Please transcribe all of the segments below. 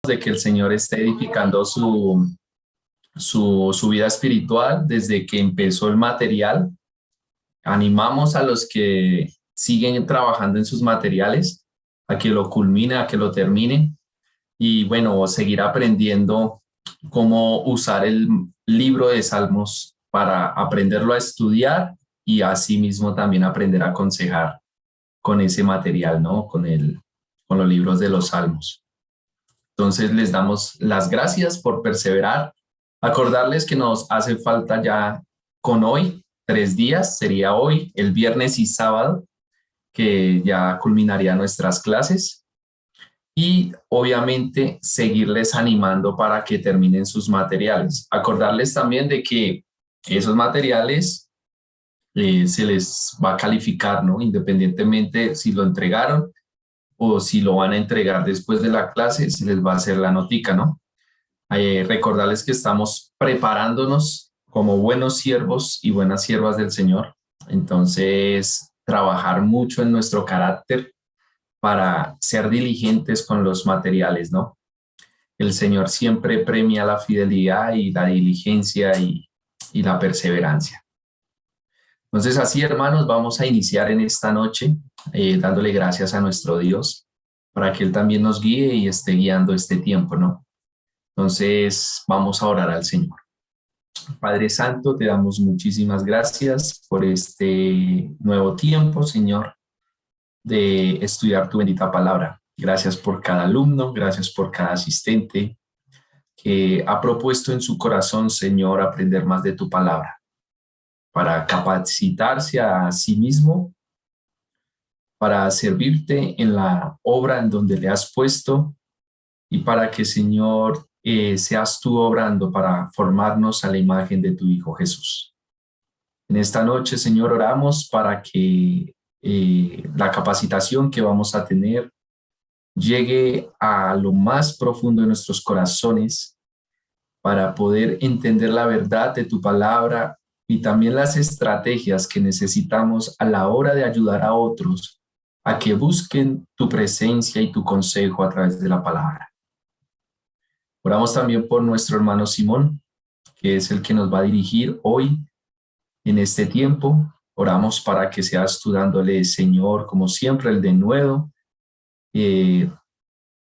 de que el Señor esté edificando su vida espiritual desde que empezó el material. Animamos a los que siguen trabajando en sus materiales a que lo culmine, a que lo termine y bueno, seguir aprendiendo cómo usar el libro de Salmos para aprenderlo a estudiar y asimismo también aprender a aconsejar con ese material, ¿no? Con los libros de los Salmos. Entonces les damos las gracias por perseverar. Acordarles que nos hace falta ya con hoy 3 días, sería hoy, el viernes y sábado, que ya culminaría nuestras clases. Y obviamente seguirles animando para que terminen sus materiales. Acordarles también de que esos materiales se les va a calificar, ¿no? Independientemente si lo entregaron o si lo van a entregar después de la clase, se les va a hacer la notica, ¿no? Recordarles que estamos preparándonos como buenos siervos y buenas siervas del Señor. Entonces, trabajar mucho en nuestro carácter para ser diligentes con los materiales, ¿no? El Señor siempre premia la fidelidad y la diligencia y la perseverancia. Entonces, así, hermanos, vamos a iniciar en esta noche dándole gracias a nuestro Dios para que Él también nos guíe y esté guiando este tiempo, ¿no? Entonces, vamos a orar al Señor. Padre Santo, te damos muchísimas gracias por este nuevo tiempo, Señor, de estudiar tu bendita palabra. Gracias por cada alumno, gracias por cada asistente que ha propuesto en su corazón, Señor, aprender más de tu palabra para capacitarse a sí mismo, para servirte en la obra en donde le has puesto y para que, Señor, seas tú obrando para formarnos a la imagen de tu Hijo Jesús. En esta noche, Señor, oramos para que la capacitación que vamos a tener llegue a lo más profundo de nuestros corazones para poder entender la verdad de tu palabra y también las estrategias que necesitamos a la hora de ayudar a otros a que busquen tu presencia y tu consejo a través de la palabra. Oramos también por nuestro hermano Simón, que es el que nos va a dirigir hoy en este tiempo. Oramos para que seas tú dándole, Señor, como siempre, el denuedo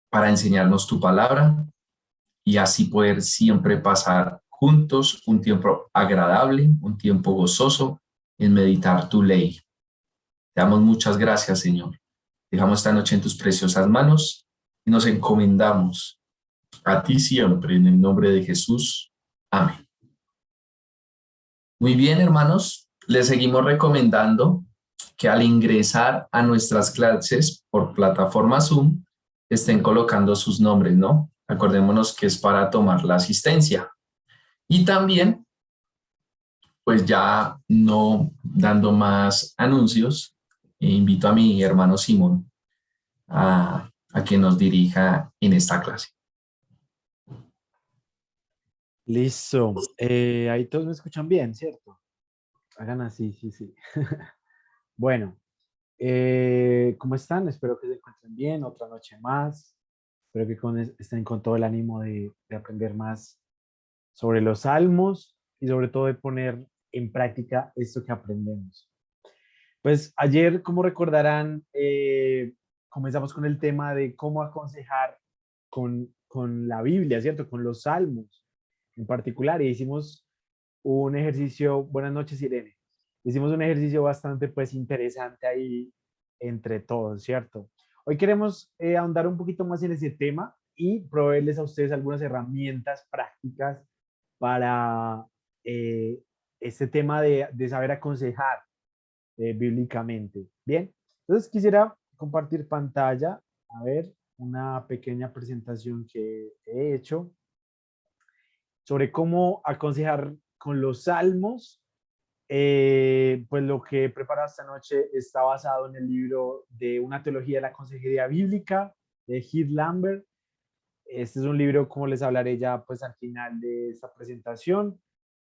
para enseñarnos tu palabra y así poder siempre pasar juntos un tiempo agradable, un tiempo gozoso en meditar tu ley. Te damos muchas gracias, Señor. Dejamos esta noche en tus preciosas manos y nos encomendamos a ti siempre en el nombre de Jesús. Amén. Muy bien, hermanos, les seguimos recomendando que al ingresar a nuestras clases por plataforma Zoom estén colocando sus nombres, ¿no? Acordémonos que es para tomar la asistencia. Y también, pues ya no dando más anuncios, invito a mi hermano Simón a que nos dirija en esta clase. Listo. Ahí todos me escuchan bien, ¿cierto? Hagan así, sí, sí. Bueno, ¿cómo están? Espero que se encuentren bien. Otra noche más. Espero que estén con todo el ánimo de aprender más sobre los salmos y sobre todo de poner en práctica esto que aprendemos. Pues ayer, como recordarán, comenzamos con el tema de cómo aconsejar con la Biblia, ¿cierto? Con los salmos en particular. Y hicimos un ejercicio, buenas noches Irene, hicimos un ejercicio bastante pues interesante ahí entre todos, ¿cierto? Hoy queremos ahondar un poquito más en ese tema y proveerles a ustedes algunas herramientas prácticas para este tema de saber aconsejar bíblicamente. Bien, entonces quisiera compartir pantalla, a ver, una pequeña presentación que he hecho sobre cómo aconsejar con los salmos. Pues lo que he preparado esta noche está basado en el libro de Una teología de la consejería bíblica de Heath Lambert. Este es un libro, como les hablaré ya pues al final de esta presentación.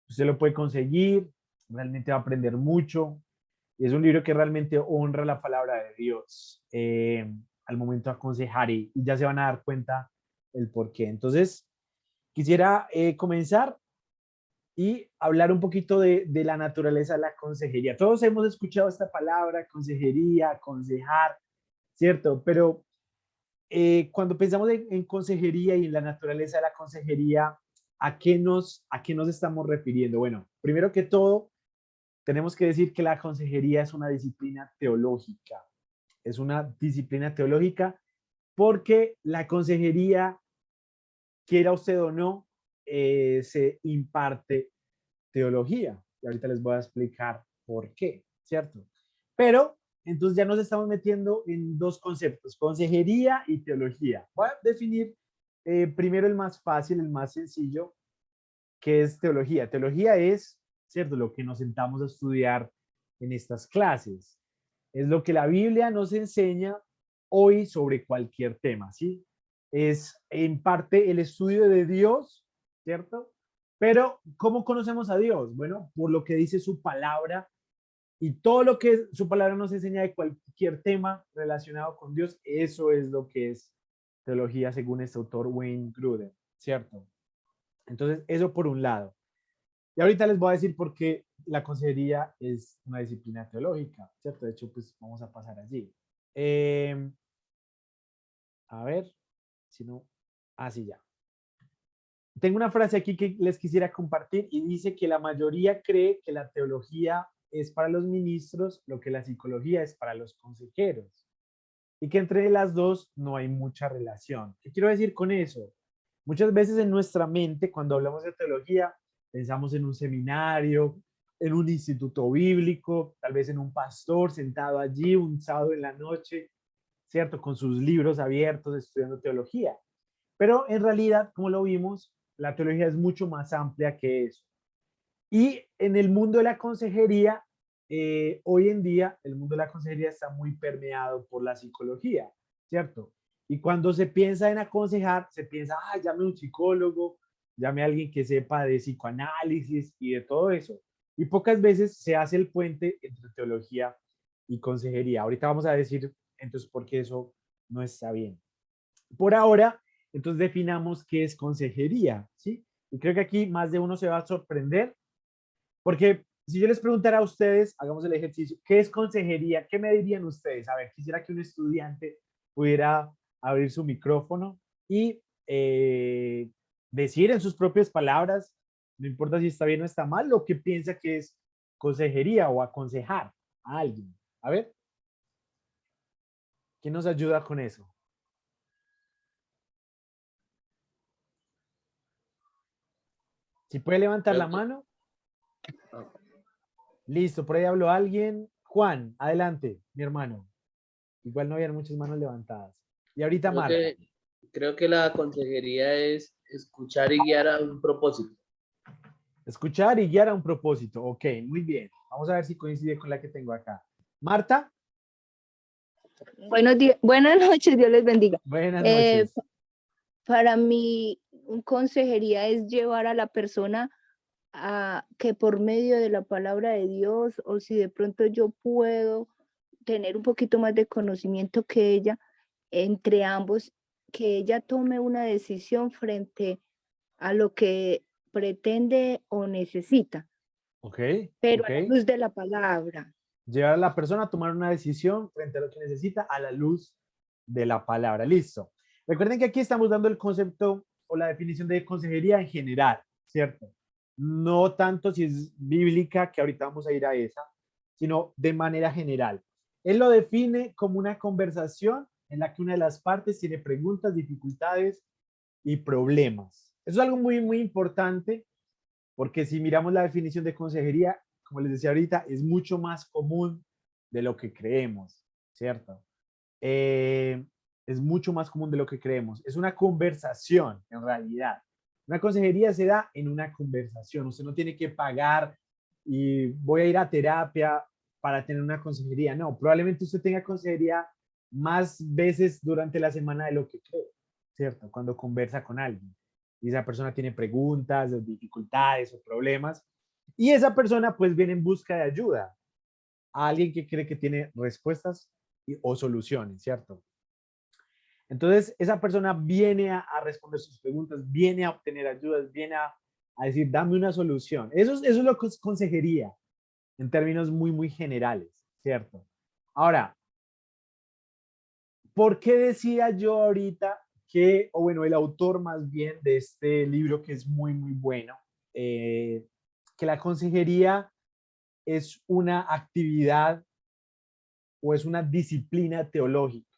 Usted lo puede conseguir, realmente va a aprender mucho. Y es un libro que realmente honra la palabra de Dios al momento de aconsejar y ya se van a dar cuenta el por qué. Entonces, quisiera comenzar y hablar un poquito de la naturaleza de la consejería. Todos hemos escuchado esta palabra, consejería, aconsejar, ¿cierto? Pero cuando pensamos en consejería y en la naturaleza de la consejería, a qué nos estamos refiriendo? Bueno, primero que todo, tenemos que decir que la consejería es una disciplina teológica. Es una disciplina teológica porque la consejería, quiera usted o no, se imparte teología. Y ahorita les voy a explicar por qué, ¿cierto? Pero entonces ya nos estamos metiendo en dos conceptos, consejería y teología. Voy a definir primero el más fácil, el más sencillo, que es teología. Teología es, ¿cierto?, lo que nos sentamos a estudiar en estas clases. Es lo que la Biblia nos enseña hoy sobre cualquier tema, ¿sí? Es en parte el estudio de Dios, ¿cierto? Pero, ¿cómo conocemos a Dios? Bueno, por lo que dice su palabra y todo lo que su palabra nos enseña de cualquier tema relacionado con Dios, eso es lo que es teología según este autor Wayne Grudem, ¿cierto? Entonces, eso por un lado. Y ahorita les voy a decir por qué la consejería es una disciplina teológica, ¿cierto? De hecho, pues vamos a pasar allí. A ver, si no, así ya. Tengo una frase aquí que les quisiera compartir y dice que la mayoría cree que la teología es para los ministros lo que la psicología es para los consejeros y que entre las dos no hay mucha relación. ¿Qué quiero decir con eso? Muchas veces en nuestra mente, cuando hablamos de teología, pensamos en un seminario, en un instituto bíblico, tal vez en un pastor sentado allí un sábado en la noche, ¿cierto? Con sus libros abiertos estudiando teología. Pero en realidad, como lo vimos, la teología es mucho más amplia que eso. Y en el mundo de la consejería, hoy en día, el mundo de la consejería está muy permeado por la psicología, ¿cierto? Y cuando se piensa en aconsejar, se piensa, ah, llame a un psicólogo, llame a alguien que sepa de psicoanálisis y de todo eso. Y pocas veces se hace el puente entre teología y consejería. Ahorita vamos a decir entonces por qué eso no está bien. Por ahora, entonces definamos qué es consejería, ¿sí? Y creo que aquí más de uno se va a sorprender porque si yo les preguntara a ustedes, hagamos el ejercicio, ¿qué es consejería? ¿Qué me dirían ustedes? A ver, quisiera que un estudiante pudiera abrir su micrófono y decir en sus propias palabras, no importa si está bien o está mal, lo que piensa que es consejería o aconsejar a alguien. A ver, ¿quién nos ayuda con eso? Si puede levantar la Creo que, mano. Listo, por ahí habló alguien. Juan, adelante, mi hermano. Igual no habían muchas manos levantadas. Y ahorita creo Marta. que, creo que la consejería es escuchar y guiar a un propósito. Escuchar y guiar a un propósito. Ok, muy bien. Vamos a ver si coincide con la que tengo acá. Marta, Buenos días, buenas noches, Dios les bendiga. buenas Eh, noches. para mí, un consejería es llevar a la persona a que por medio de la palabra de Dios, o si de pronto yo puedo tener un poquito más de conocimiento que ella, entre ambos, que ella tome una decisión frente a lo que pretende o necesita, Ok, pero ok. a la luz de la palabra. Llevar a la persona a tomar una decisión frente a lo que necesita a la luz de la palabra. Listo. Recuerden que aquí estamos dando el concepto o la definición de consejería en general, ¿cierto? No tanto si es bíblica, que ahorita vamos a ir a esa, sino de manera general. Él lo define como una conversación en la que una de las partes tiene preguntas, dificultades y problemas. Eso es algo muy, muy importante porque si miramos la definición de consejería, como les decía ahorita, es mucho más común de lo que creemos, ¿cierto? Es mucho más común de lo que creemos. Es una conversación, en realidad. Una consejería se da en una conversación. Usted no tiene que pagar y voy a ir a terapia para tener una consejería. No, probablemente usted tenga consejería más veces durante la semana de lo que cree, ¿cierto? Cuando conversa con alguien y esa persona tiene preguntas, dificultades o problemas, y esa persona pues viene en busca de ayuda a alguien que cree que tiene respuestas o soluciones, ¿cierto? Entonces, esa persona viene a responder sus preguntas, viene a obtener ayudas, viene a decir, dame una solución. Eso es lo que es consejería, en términos muy, muy generales, ¿cierto? Ahora, ¿por qué decía yo ahorita que, o bueno, el autor más bien de este libro que es muy, muy bueno, que la consejería es una actividad o es una disciplina teológica?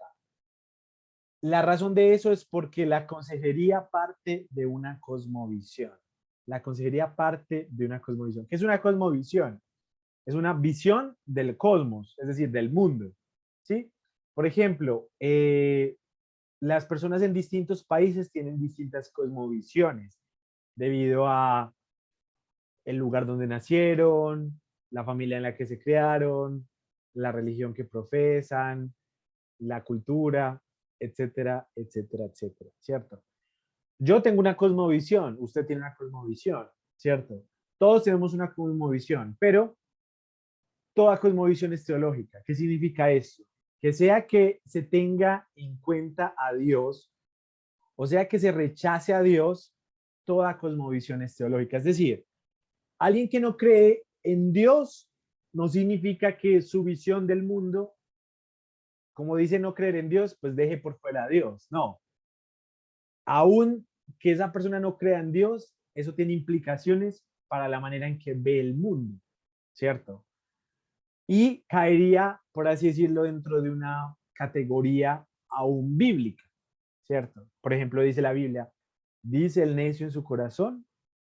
La razón de eso es porque la consejería parte de una cosmovisión. La consejería parte de una cosmovisión. ¿Qué es una cosmovisión? Es una visión del cosmos, es decir, del mundo. ¿Sí? Por ejemplo, las personas en distintos países tienen distintas cosmovisiones debido a el lugar donde nacieron, la familia en la que se crearon, la religión que profesan, la cultura, etcétera, etcétera, etcétera, ¿cierto? Yo tengo una cosmovisión, usted tiene una cosmovisión, ¿cierto? Todos tenemos una cosmovisión, pero toda cosmovisión es teológica. ¿Qué significa eso? Que sea que se tenga en cuenta a Dios, o sea que se rechace a Dios, toda cosmovisión es teológica. Es decir, alguien que no cree en Dios no significa que su visión del mundo, como dice no creer en Dios, pues deje por fuera a Dios. No. Aún que esa persona no crea en Dios, eso tiene implicaciones para la manera en que ve el mundo, ¿cierto? Y caería, por así decirlo, dentro de una categoría aún bíblica, ¿cierto? Por ejemplo, dice la Biblia, dice el necio en su corazón,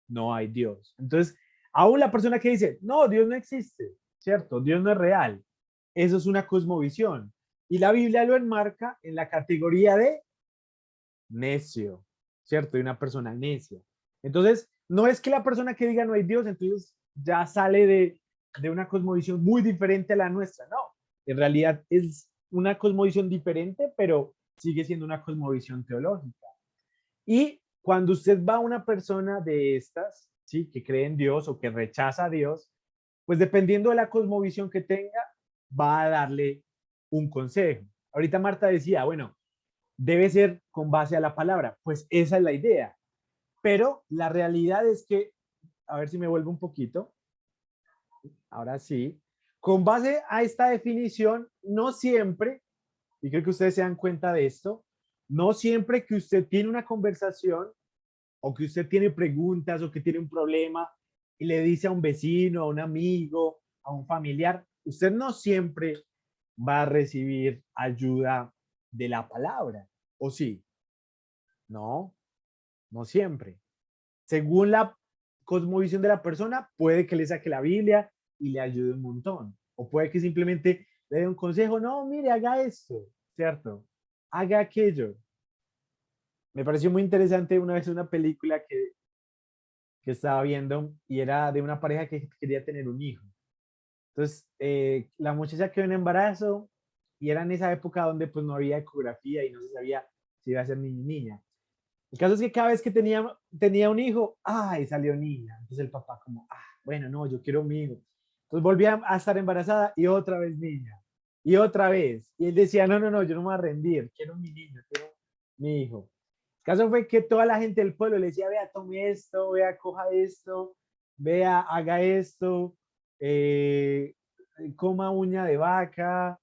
no hay Dios. Entonces, aún la persona que dice, no, Dios no existe, ¿cierto? Dios no es real. Eso es una cosmovisión. Y la Biblia lo enmarca en la categoría de necio, ¿cierto? De una persona necia. Entonces, no es que la persona que diga no hay Dios, entonces ya sale de una cosmovisión muy diferente a la nuestra, no. En realidad es una cosmovisión diferente, pero sigue siendo una cosmovisión teológica. Y cuando usted va a una persona de estas, ¿sí? Que cree en Dios o que rechaza a Dios, pues dependiendo de la cosmovisión que tenga, va a darle un consejo. Ahorita Marta decía, bueno, debe ser con base a la palabra. Pues esa es la idea. Pero la realidad es que, a ver si me vuelvo un poquito, ahora sí, con base a esta definición, no siempre, y creo que ustedes se dan cuenta de esto, no siempre que usted tiene una conversación o que usted tiene preguntas o que tiene un problema y le dice a un vecino, a un amigo, a un familiar, usted no siempre va a recibir ayuda de la palabra, ¿o sí? No, no siempre. Según la cosmovisión de la persona, puede que le saque la Biblia y le ayude un montón. O puede que simplemente le dé un consejo, no, mire, haga esto, ¿cierto? Haga aquello. Me pareció muy interesante una vez una película que estaba viendo y era de una pareja que quería tener un hijo. Entonces, la muchacha quedó en embarazo y era en esa época donde pues no había ecografía y no se sabía si iba a ser niño o niña. El caso es que cada vez que tenía un hijo, ¡ay, salió niña! Entonces el papá como, bueno, no, yo quiero mi hijo. Entonces volvía a estar embarazada y otra vez niña. Y otra vez. Y él decía, no, no, no, yo no me voy a rendir, quiero mi niño, quiero mi hijo. El caso fue que toda la gente del pueblo le decía, vea, tome esto, vea, coja esto, vea, haga esto, eh, coma uña de vaca,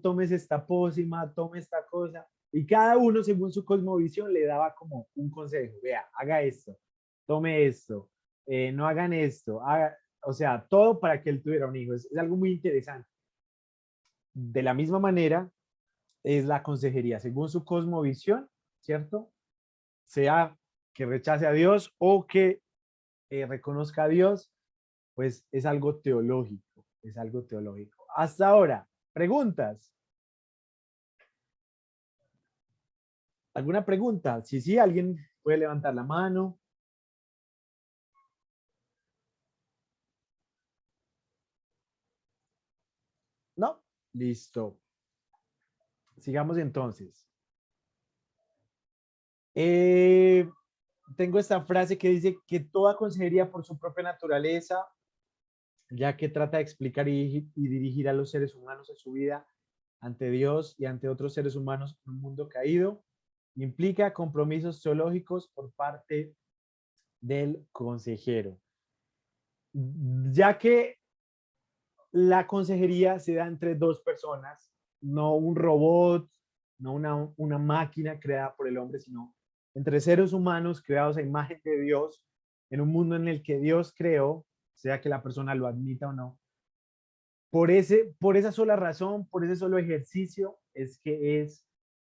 tomes esta pócima, tome esta cosa. Y cada uno, según su cosmovisión, le daba como un consejo. Vea, haga esto, tome esto, no hagan esto. O sea, todo para que él tuviera un hijo. Es algo muy interesante. De la misma manera, es la consejería, según su cosmovisión, ¿cierto? Sea que rechace a Dios o que reconozca a Dios, pues es algo teológico, es algo teológico. Hasta ahora, preguntas. ¿Alguna pregunta? Si sí, alguien puede levantar la mano. ¿No? Listo. Sigamos entonces. Tengo esta frase que dice que toda consejería por su propia naturaleza, ya que trata de explicar y dirigir a los seres humanos en su vida, ante Dios y ante otros seres humanos en un mundo caído. Implica compromisos teológicos por parte del consejero. Ya que la consejería se da entre dos personas, no un robot, no una máquina creada por el hombre, sino entre seres humanos creados a imagen de Dios, en un mundo en el que Dios creó, sea que la persona lo admita o no. Por esa sola razón, por ese solo ejercicio, es que es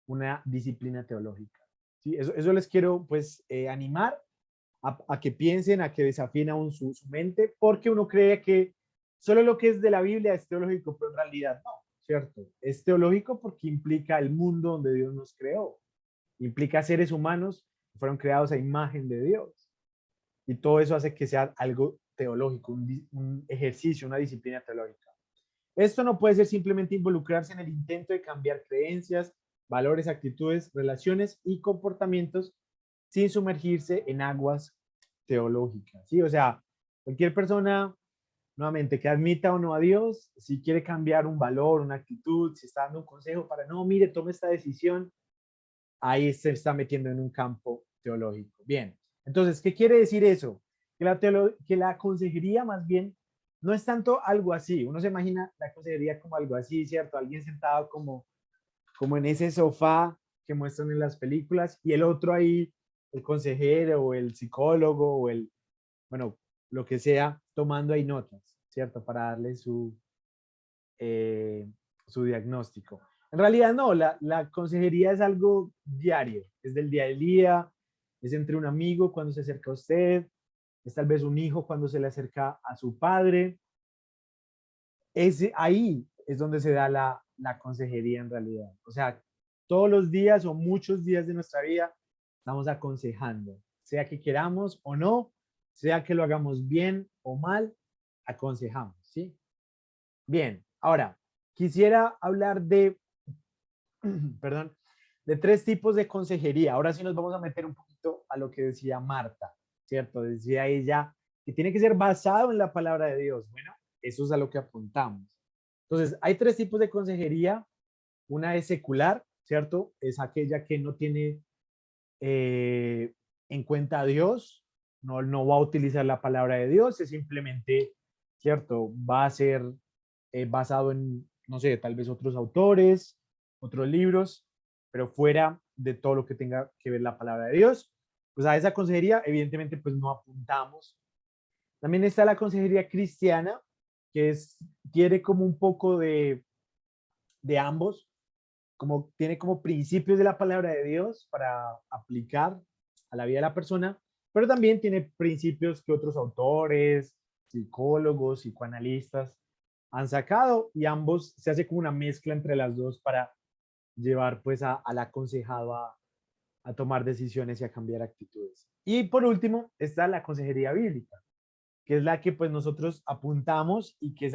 una disciplina teológica. ¿Sí? Eso les quiero pues animar a que piensen, a que desafíen aún su mente, porque uno cree que solo lo que es de la Biblia es teológico, pero en realidad no, ¿cierto? Es teológico porque implica el mundo donde Dios nos creó, implica seres humanos que fueron creados a imagen de Dios. Y todo eso hace que sea algo teológico, un ejercicio, una disciplina teológica. Esto no puede ser simplemente involucrarse en el intento de cambiar creencias, valores, actitudes, relaciones y comportamientos sin sumergirse en aguas teológicas, ¿sí? O sea, cualquier persona, nuevamente, que admita o no a Dios, si quiere cambiar un valor, una actitud, si está dando un consejo para, no, mire, tome esta decisión, ahí se está metiendo en un campo teológico. Bien, entonces, ¿qué quiere decir eso? Que la consejería más bien no es tanto algo así. Uno se imagina la consejería como algo así, ¿cierto? Alguien sentado como en ese sofá que muestran en las películas y el otro ahí, el consejero o el psicólogo o bueno, lo que sea, tomando ahí notas, ¿cierto? Para darle su diagnóstico. En realidad no, la consejería es algo diario, es del día a día, es entre un amigo cuando se acerca a usted, es tal vez un hijo cuando se le acerca a su padre. Ahí es donde se da la consejería en realidad. O sea, todos los días o muchos días de nuestra vida estamos aconsejando, sea que queramos o no, sea que lo hagamos bien o mal, aconsejamos, ¿sí? Bien, ahora, quisiera hablar perdón, de tres tipos de consejería. Ahora sí nos vamos a meter un poquito a lo que decía Marta, ¿cierto? Decía ella que tiene que ser basado en la palabra de Dios. Bueno, eso es a lo que apuntamos. Entonces, hay tres tipos de consejería. Una es secular, ¿cierto? Es aquella que no tiene en cuenta a Dios, no va a utilizar la palabra de Dios, es simplemente, ¿cierto? Va a ser basado en, no sé, tal vez otros autores, otros libros, pero fuera de todo lo que tenga que ver la palabra de Dios. Pues a esa consejería, evidentemente, pues no apuntamos. También está la consejería cristiana, que quiere como un poco de ambos, tiene como principios de la palabra de Dios para aplicar a la vida de la persona, pero también tiene principios que otros autores, psicólogos, psicoanalistas han sacado y ambos se hace como una mezcla entre las dos para llevar pues al aconsejado a tomar decisiones y a cambiar actitudes. Y por último está la consejería bíblica, que es la que pues nosotros apuntamos y que es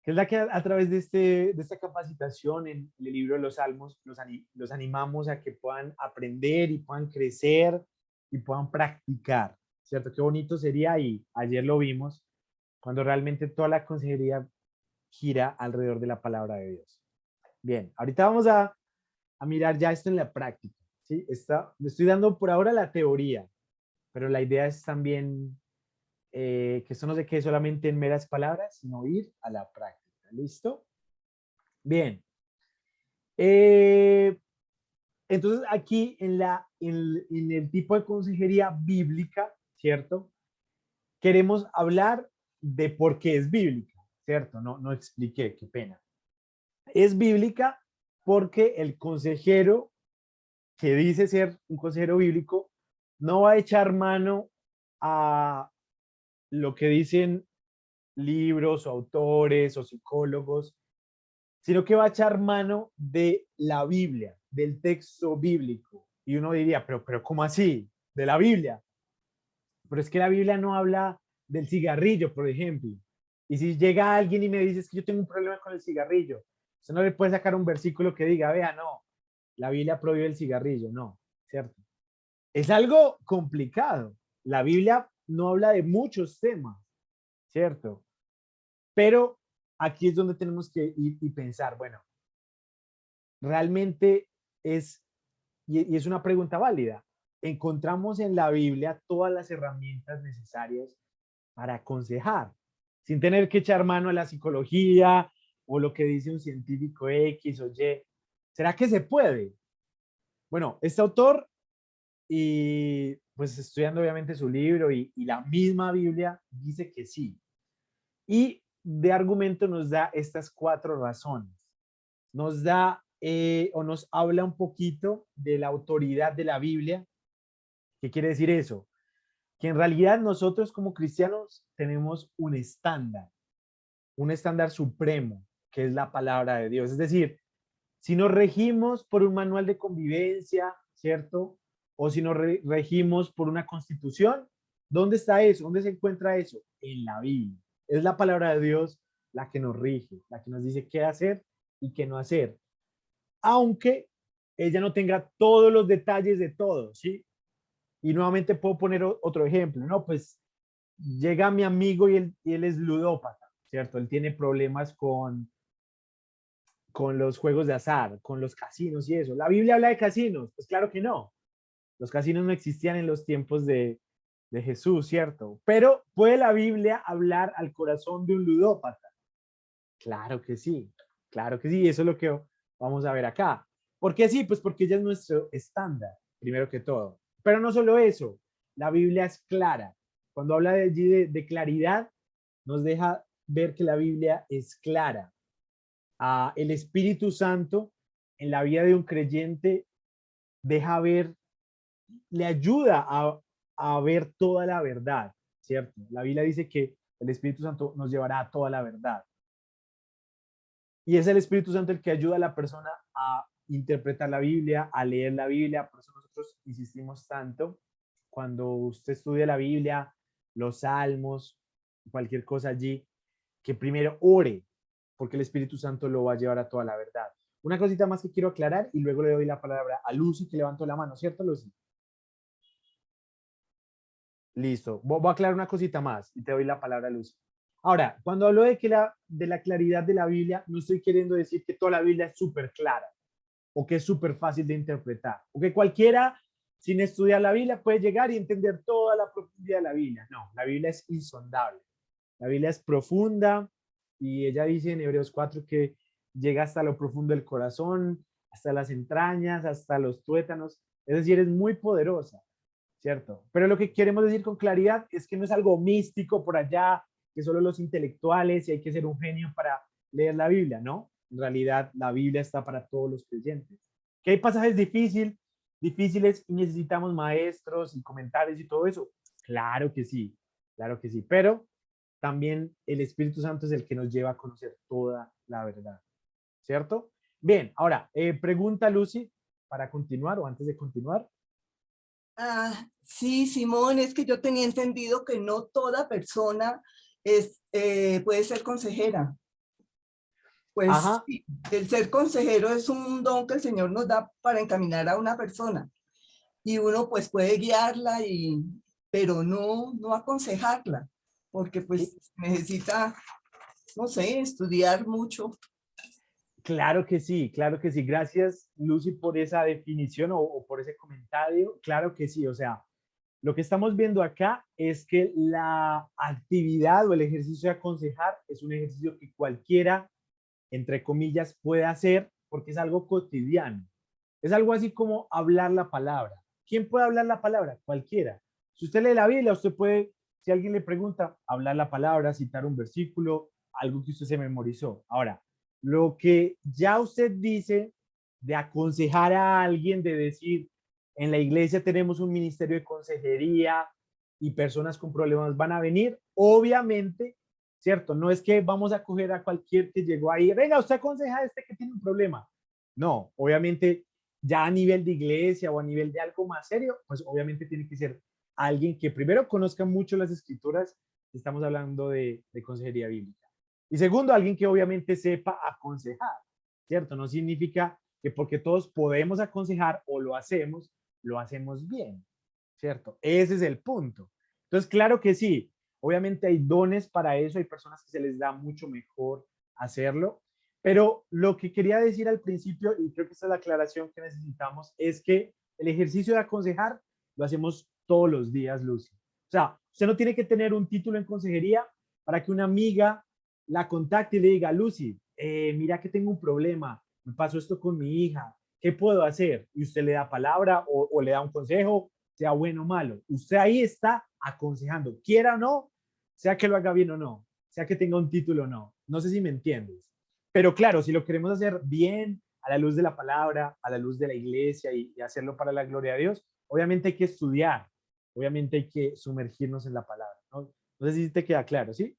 que es la que a través de esta capacitación en el libro de los Salmos los animamos a que puedan aprender y puedan crecer y puedan practicar, ¿cierto? Qué bonito sería, y ayer lo vimos, cuando realmente toda la consejería gira alrededor de la palabra de Dios. Bien, ahorita vamos a mirar ya esto en la práctica, ¿sí? Le estoy dando por ahora la teoría, pero la idea es también que esto no se quede solamente en meras palabras, sino ir a la práctica. ¿Listo? Bien. Entonces, aquí en el tipo de consejería bíblica, ¿cierto? Queremos hablar de por qué es bíblica, ¿cierto? No expliqué, qué pena. Es bíblica porque el consejero que dice ser un consejero bíblico no va a echar mano a lo que dicen libros o autores o psicólogos, sino que va a echar mano de la Biblia, del texto bíblico. Y uno diría, pero ¿cómo así? ¿De la Biblia? Pero es que la Biblia no habla del cigarrillo, por ejemplo. Y si llega alguien y me dice que yo tengo un problema con el cigarrillo, usted no le puede sacar un versículo que diga, vea, no, la Biblia prohíbe el cigarrillo, no, ¿cierto? Es algo complicado. La Biblia no habla de muchos temas, ¿cierto? Pero aquí es donde tenemos que ir y pensar, bueno, realmente es, y es una pregunta válida, encontramos en la Biblia todas las herramientas necesarias para aconsejar, sin tener que echar mano a la psicología o lo que dice un científico X o Y. ¿Será que se puede? Bueno, este autor, y pues estudiando obviamente su libro y la misma Biblia, dice que sí. Y de argumento nos da estas 4 razones. Nos da o nos habla un poquito de la autoridad de la Biblia. ¿Qué quiere decir eso? Que en realidad nosotros como cristianos tenemos un estándar supremo, que es la palabra de Dios. Es decir, si nos regimos por un manual de convivencia, ¿cierto? O si nos regimos por una constitución, ¿dónde está eso? ¿Dónde se encuentra eso? En la Biblia. Es la palabra de Dios la que nos rige, la que nos dice qué hacer y qué no hacer. Aunque ella no tenga todos los detalles de todo, ¿sí? Y nuevamente puedo poner otro ejemplo, ¿no? Pues llega mi amigo y él es ludópata, ¿cierto? Él tiene problemas con los juegos de azar, con los casinos y eso. ¿La Biblia habla de casinos? Pues claro que no. Los casinos no existían en los tiempos de Jesús, ¿cierto? Pero ¿puede la Biblia hablar al corazón de un ludópata? Claro que sí, claro que sí. Eso es lo que vamos a ver acá. ¿Por qué sí? Pues porque ella es nuestro estándar, primero que todo. Pero no solo eso, la Biblia es clara. Cuando habla de claridad, nos deja ver que la Biblia es clara. El Espíritu Santo en la vida de un creyente deja ver, le ayuda a ver toda la verdad, ¿cierto? La Biblia dice que el Espíritu Santo nos llevará a toda la verdad. Y es el Espíritu Santo el que ayuda a la persona a interpretar la Biblia, a leer la Biblia. Por eso nosotros insistimos tanto cuando usted estudia la Biblia, los salmos, cualquier cosa allí, que primero ore, porque el Espíritu Santo lo va a llevar a toda la verdad. Una cosita más que quiero aclarar y luego le doy la palabra a Lucy, que levantó la mano, ¿cierto, Lucy? Listo. Voy a aclarar una cosita más y te doy la palabra a Lucy. Ahora, cuando hablo de la claridad de la Biblia, no estoy queriendo decir que toda la Biblia es súper clara o que es súper fácil de interpretar o que cualquiera sin estudiar la Biblia puede llegar y entender toda la profundidad de la Biblia. No, la Biblia es insondable. La Biblia es profunda y ella dice en Hebreos 4 que llega hasta lo profundo del corazón, hasta las entrañas, hasta los tuétanos. Es decir, es muy poderosa, ¿cierto? Pero lo que queremos decir con claridad es que no es algo místico por allá, que solo los intelectuales y hay que ser un genio para leer la Biblia, ¿no? En realidad, la Biblia está para todos los creyentes. ¿Que hay pasajes difíciles y necesitamos maestros y comentarios y todo eso? Claro que sí, claro que sí. Pero también el Espíritu Santo es el que nos lleva a conocer toda la verdad, ¿cierto? Bien, ahora, pregunta Lucy, para continuar o antes de continuar. Sí, Simón, es que yo tenía entendido que no toda persona puede ser consejera. Pues Ajá. sí, el ser consejero es un don que el Señor nos da para encaminar a una persona y uno pues puede guiarla, pero no aconsejarla, porque pues necesita, no sé, estudiar mucho. Claro que sí, claro que sí. Gracias, Lucy, por esa definición o por ese comentario. Claro que sí, o sea, lo que estamos viendo acá es que la actividad o el ejercicio de aconsejar es un ejercicio que cualquiera, entre comillas, puede hacer porque es algo cotidiano. Es algo así como hablar la palabra. ¿Quién puede hablar la palabra? Cualquiera. Si usted lee la Biblia, usted puede, si alguien le pregunta, hablar la palabra, citar un versículo, algo que usted se memorizó. Ahora, lo que ya usted dice de aconsejar a alguien, de decir, en la iglesia tenemos un ministerio de consejería y personas con problemas van a venir, obviamente, ¿cierto? No es que vamos a coger a cualquier que llegó ahí, venga, usted aconseja a este que tiene un problema. No, obviamente ya a nivel de iglesia o a nivel de algo más serio, pues obviamente tiene que ser alguien que primero conozca mucho las escrituras, estamos hablando de consejería bíblica. Y segundo, alguien que obviamente sepa aconsejar, ¿cierto? No significa que porque todos podemos aconsejar o lo hacemos bien, ¿cierto? Ese es el punto. Entonces, claro que sí, obviamente hay dones para eso, hay personas que se les da mucho mejor hacerlo. Pero lo que quería decir al principio, y creo que esta es la aclaración que necesitamos, es que el ejercicio de aconsejar lo hacemos todos los días, Lucy. O sea, usted no tiene que tener un título en consejería para que una amiga la contacte y le diga, Lucy, mira que tengo un problema, me pasó esto con mi hija, ¿qué puedo hacer? Y usted le da palabra o le da un consejo, sea bueno o malo. Usted ahí está aconsejando, quiera o no, sea que lo haga bien o no, sea que tenga un título o no. No sé si me entiendes. Pero claro, si lo queremos hacer bien, a la luz de la palabra, a la luz de la iglesia y hacerlo para la gloria de Dios, obviamente hay que estudiar, obviamente hay que sumergirnos en la palabra, ¿no? No sé si te queda claro, ¿sí?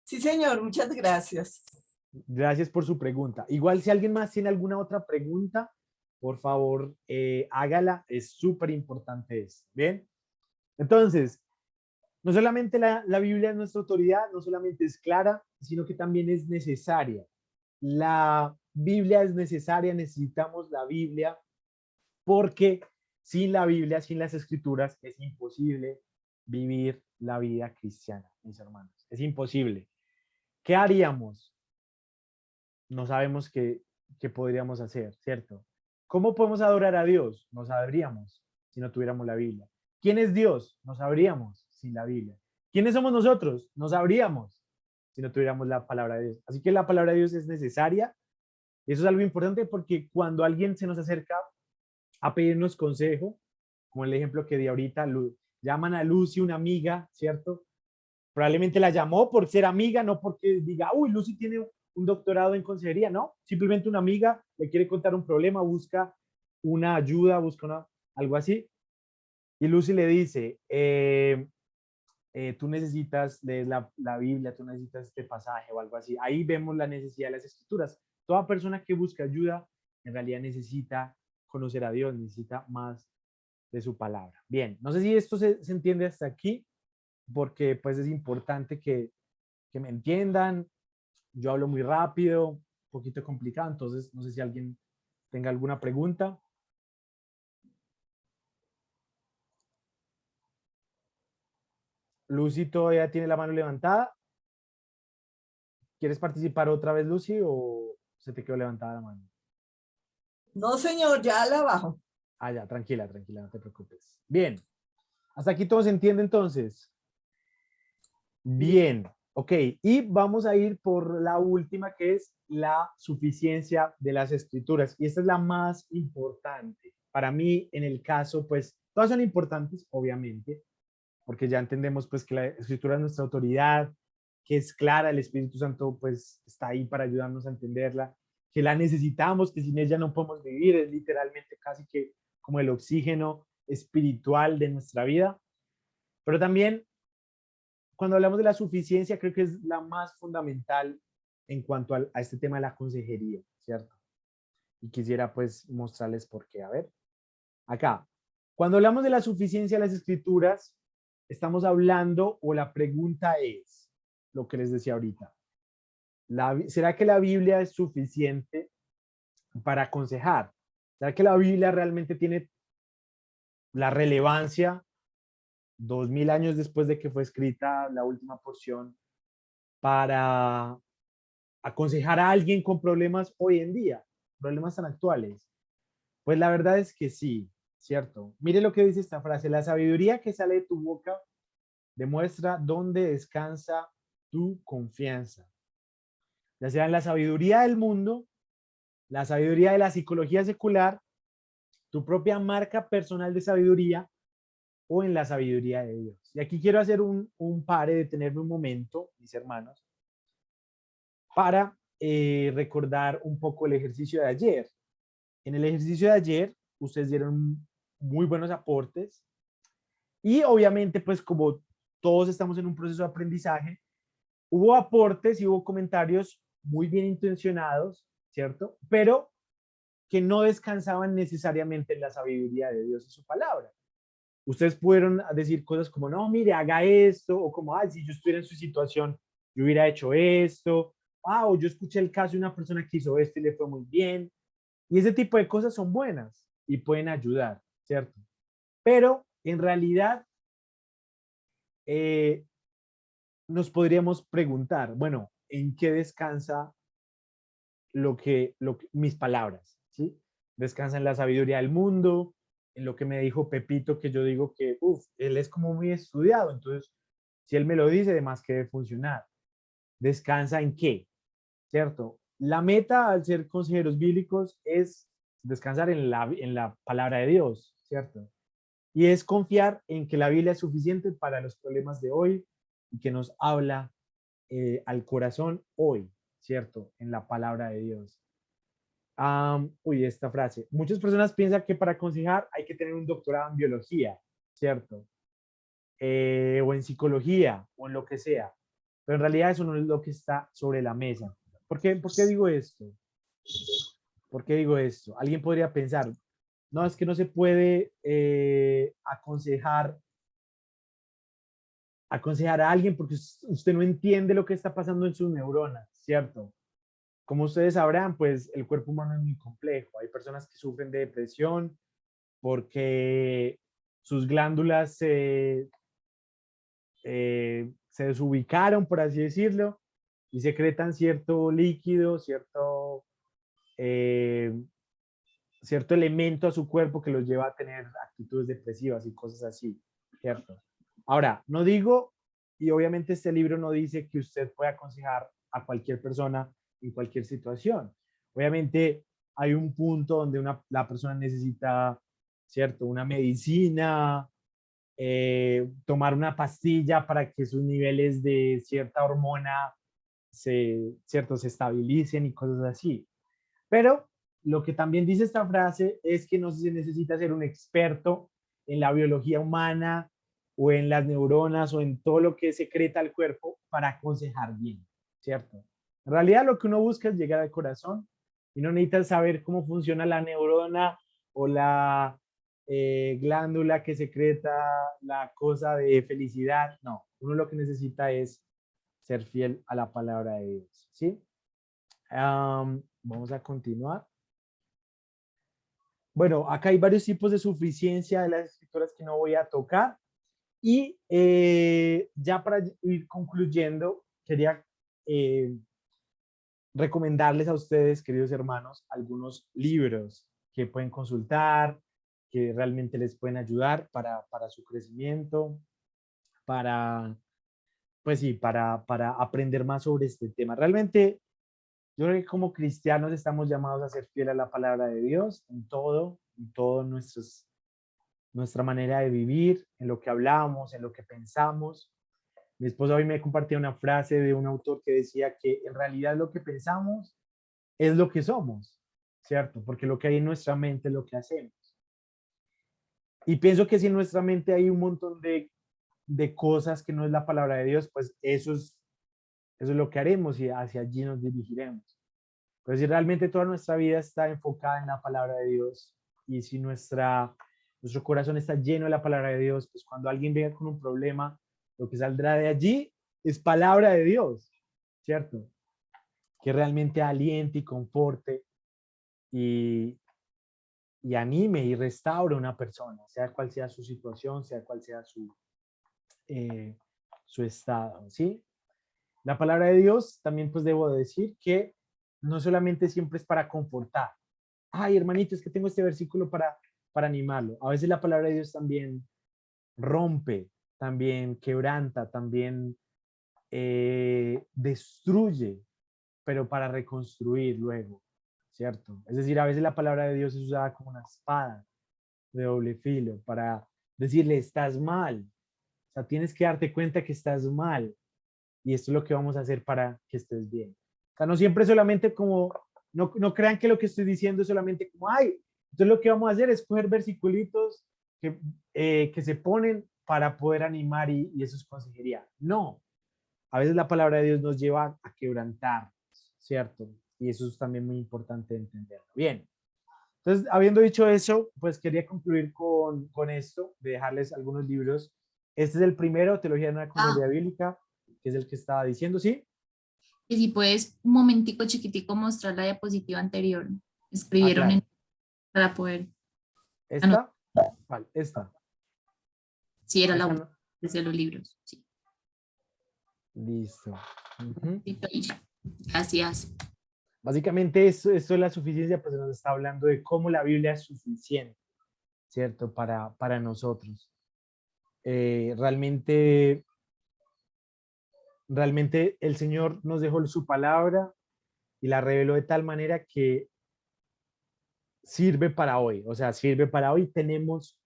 Sí, señor, muchas gracias. Gracias por su pregunta. Igual si alguien más tiene alguna otra pregunta, por favor, hágala. Es súper importante esto. ¿Bien? Entonces, no solamente la Biblia es nuestra autoridad, no solamente es clara, sino que también es necesaria. La Biblia es necesaria, necesitamos la Biblia, porque sin la Biblia, sin las Escrituras, es imposible vivir la vida cristiana, mis hermanos. Es imposible. ¿Qué haríamos? No sabemos qué podríamos hacer, ¿cierto? ¿Cómo podemos adorar a Dios? No sabríamos si no tuviéramos la Biblia. ¿Quién es Dios? No sabríamos sin la Biblia. ¿Quiénes somos nosotros? No sabríamos si no tuviéramos la palabra de Dios. Así que la palabra de Dios es necesaria. Y eso es algo importante porque cuando alguien se nos acerca a pedirnos consejo, como el ejemplo que di ahorita, llaman a Lucy, una amiga, ¿cierto? Probablemente la llamó por ser amiga, no porque diga, uy, Lucy tiene un doctorado en consejería, no, simplemente una amiga le quiere contar un problema, busca una ayuda, algo así. Y Lucy le dice, tú necesitas leer la Biblia, tú necesitas este pasaje o algo así. Ahí vemos la necesidad de las escrituras. Toda persona que busca ayuda en realidad necesita conocer a Dios, necesita más de su palabra. Bien, no sé si esto se entiende hasta aquí, porque pues es importante que me entiendan. Yo hablo muy rápido, un poquito complicado, entonces no sé si alguien tenga alguna pregunta. Lucy todavía tiene la mano levantada. ¿Quieres participar otra vez, Lucy, o se te quedó levantada la mano? No, señor, ya la bajo. Ah, ya, tranquila, tranquila, no te preocupes. Bien, hasta aquí todo se entiende entonces. Bien, ok, y vamos a ir por la última, que es la suficiencia de las escrituras. Y esta es la más importante. Para mí, en el caso, pues, todas son importantes, obviamente, porque ya entendemos, pues, que la escritura es nuestra autoridad, que es clara, el Espíritu Santo, pues, está ahí para ayudarnos a entenderla, que la necesitamos, que sin ella no podemos vivir, es literalmente casi que como el oxígeno espiritual de nuestra vida. Pero también cuando hablamos de la suficiencia, creo que es la más fundamental en cuanto a este tema de la consejería, ¿cierto? Y quisiera pues mostrarles por qué. A ver, acá, cuando hablamos de la suficiencia de las escrituras, estamos hablando, o la pregunta es, lo que les decía ahorita, ¿será que la Biblia es suficiente para aconsejar? ¿Será que la Biblia realmente tiene la relevancia 2000 años después de que fue escrita la última porción para aconsejar a alguien con problemas hoy en día, problemas tan actuales? Pues la verdad es que sí, ¿cierto? Mire lo que dice esta frase: la sabiduría que sale de tu boca demuestra dónde descansa tu confianza. Ya sea en la sabiduría del mundo, la sabiduría de la psicología secular, tu propia marca personal de sabiduría o en la sabiduría de Dios. Y aquí quiero hacer un pare, detenerme un momento, mis hermanos, para recordar un poco el ejercicio de ayer. En el ejercicio de ayer, ustedes dieron muy buenos aportes y obviamente, pues como todos estamos en un proceso de aprendizaje, hubo aportes y hubo comentarios muy bien intencionados, ¿cierto? Pero que no descansaban necesariamente en la sabiduría de Dios y su palabra. Ustedes pudieron decir cosas como, no, mire, haga esto, o como, ay, si yo estuviera en su situación, yo hubiera hecho esto, o yo escuché el caso de una persona que hizo esto y le fue muy bien. Y ese tipo de cosas son buenas y pueden ayudar, ¿cierto? Pero en realidad nos podríamos preguntar, bueno, en qué descansa mis palabras, ¿sí? Descansa en la sabiduría del mundo, en lo que me dijo Pepito, que yo digo que, él es como muy estudiado, entonces, si él me lo dice, además que debe funcionar. ¿Descansa en qué? ¿Cierto? La meta al ser consejeros bíblicos es descansar en la palabra de Dios, ¿cierto? Y es confiar en que la Biblia es suficiente para los problemas de hoy y que nos habla al corazón hoy, ¿cierto? En la palabra de Dios. Esta frase. Muchas personas piensan que para aconsejar hay que tener un doctorado en biología, ¿cierto? O en psicología, o en lo que sea. Pero en realidad eso no es lo que está sobre la mesa. ¿Por qué digo esto? ¿Por qué digo esto? Alguien podría pensar, no, es que no se puede aconsejar a alguien porque usted no entiende lo que está pasando en sus neuronas, ¿cierto? Como ustedes sabrán, pues el cuerpo humano es muy complejo. Hay personas que sufren de depresión porque sus glándulas se desubicaron, por así decirlo, y secretan cierto líquido, eh, cierto elemento a su cuerpo que los lleva a tener actitudes depresivas y cosas así, ¿cierto? Ahora, no digo, y obviamente este libro no dice que usted pueda aconsejar a cualquier persona en cualquier situación. Obviamente hay un punto donde la persona necesita, ¿cierto? Una medicina, tomar una pastilla para que sus niveles de cierta hormona ¿cierto? Se estabilicen y cosas así. Pero lo que también dice esta frase es que no se necesita ser un experto en la biología humana o en las neuronas o en todo lo que secreta el cuerpo para aconsejar bien, ¿cierto? En realidad lo que uno busca es llegar al corazón y no necesita saber cómo funciona la neurona o la glándula que secreta la cosa de felicidad. No, uno lo que necesita es ser fiel a la palabra de Dios, ¿sí? Vamos a continuar. Bueno, acá hay varios tipos de suficiencia de las escrituras que no voy a tocar. Y ya para ir concluyendo, quería recomendarles a ustedes, queridos hermanos, algunos libros que pueden consultar, que realmente les pueden ayudar para su crecimiento, pues sí, para aprender más sobre este tema. Realmente, yo creo que como cristianos estamos llamados a ser fieles a la palabra de Dios en todo nuestra manera de vivir, en lo que hablamos, en lo que pensamos. Mi esposa hoy me compartía una frase de un autor que decía que en realidad lo que pensamos es lo que somos, ¿cierto? Porque lo que hay en nuestra mente es lo que hacemos. Y pienso que si en nuestra mente hay un montón de cosas que no es la palabra de Dios, pues eso es lo que haremos y hacia allí nos dirigiremos. Pero si realmente toda nuestra vida está enfocada en la palabra de Dios y si nuestro corazón está lleno de la palabra de Dios, pues cuando alguien venga con un problema, lo que saldrá de allí es palabra de Dios, ¿cierto? Que realmente aliente y conforte y anime y restaure a una persona, sea cual sea su situación, sea cual sea su estado, ¿sí? La palabra de Dios también pues debo decir que no solamente siempre es para confortar. Ay, hermanito, es que tengo este versículo para animarlo. A veces la palabra de Dios también rompe, también quebranta, también destruye, pero para reconstruir luego, ¿cierto? Es decir, a veces la palabra de Dios es usada como una espada de doble filo para decirle, estás mal. O sea, tienes que darte cuenta que estás mal y esto es lo que vamos a hacer para que estés bien. O sea, no siempre solamente como, no crean que lo que estoy diciendo es solamente como, ay, entonces lo que vamos a hacer es coger versiculitos que se ponen para poder animar y eso es consejería. No, a veces la palabra de Dios nos lleva a quebrantar, ¿cierto? Y eso es también muy importante entenderlo. Bien, entonces, habiendo dicho eso, pues quería concluir con esto, de dejarles algunos libros. Este es el primero, Teología de una Consejería Bíblica, que es el que estaba diciendo, ¿sí? Y si puedes, un momentico chiquitico mostrar la diapositiva anterior. Escribieron Claro. para poder. ¿Esta? Vale, esta. Sí, era la Esta última no. desde los libros. Sí. Listo. Ujú. Gracias. Básicamente esto de la suficiencia pues nos está hablando de cómo la Biblia es suficiente, ¿cierto? Para nosotros. Realmente el Señor nos dejó su palabra y la reveló de tal manera que sirve para hoy. O sea, sirve para hoy. Tenemos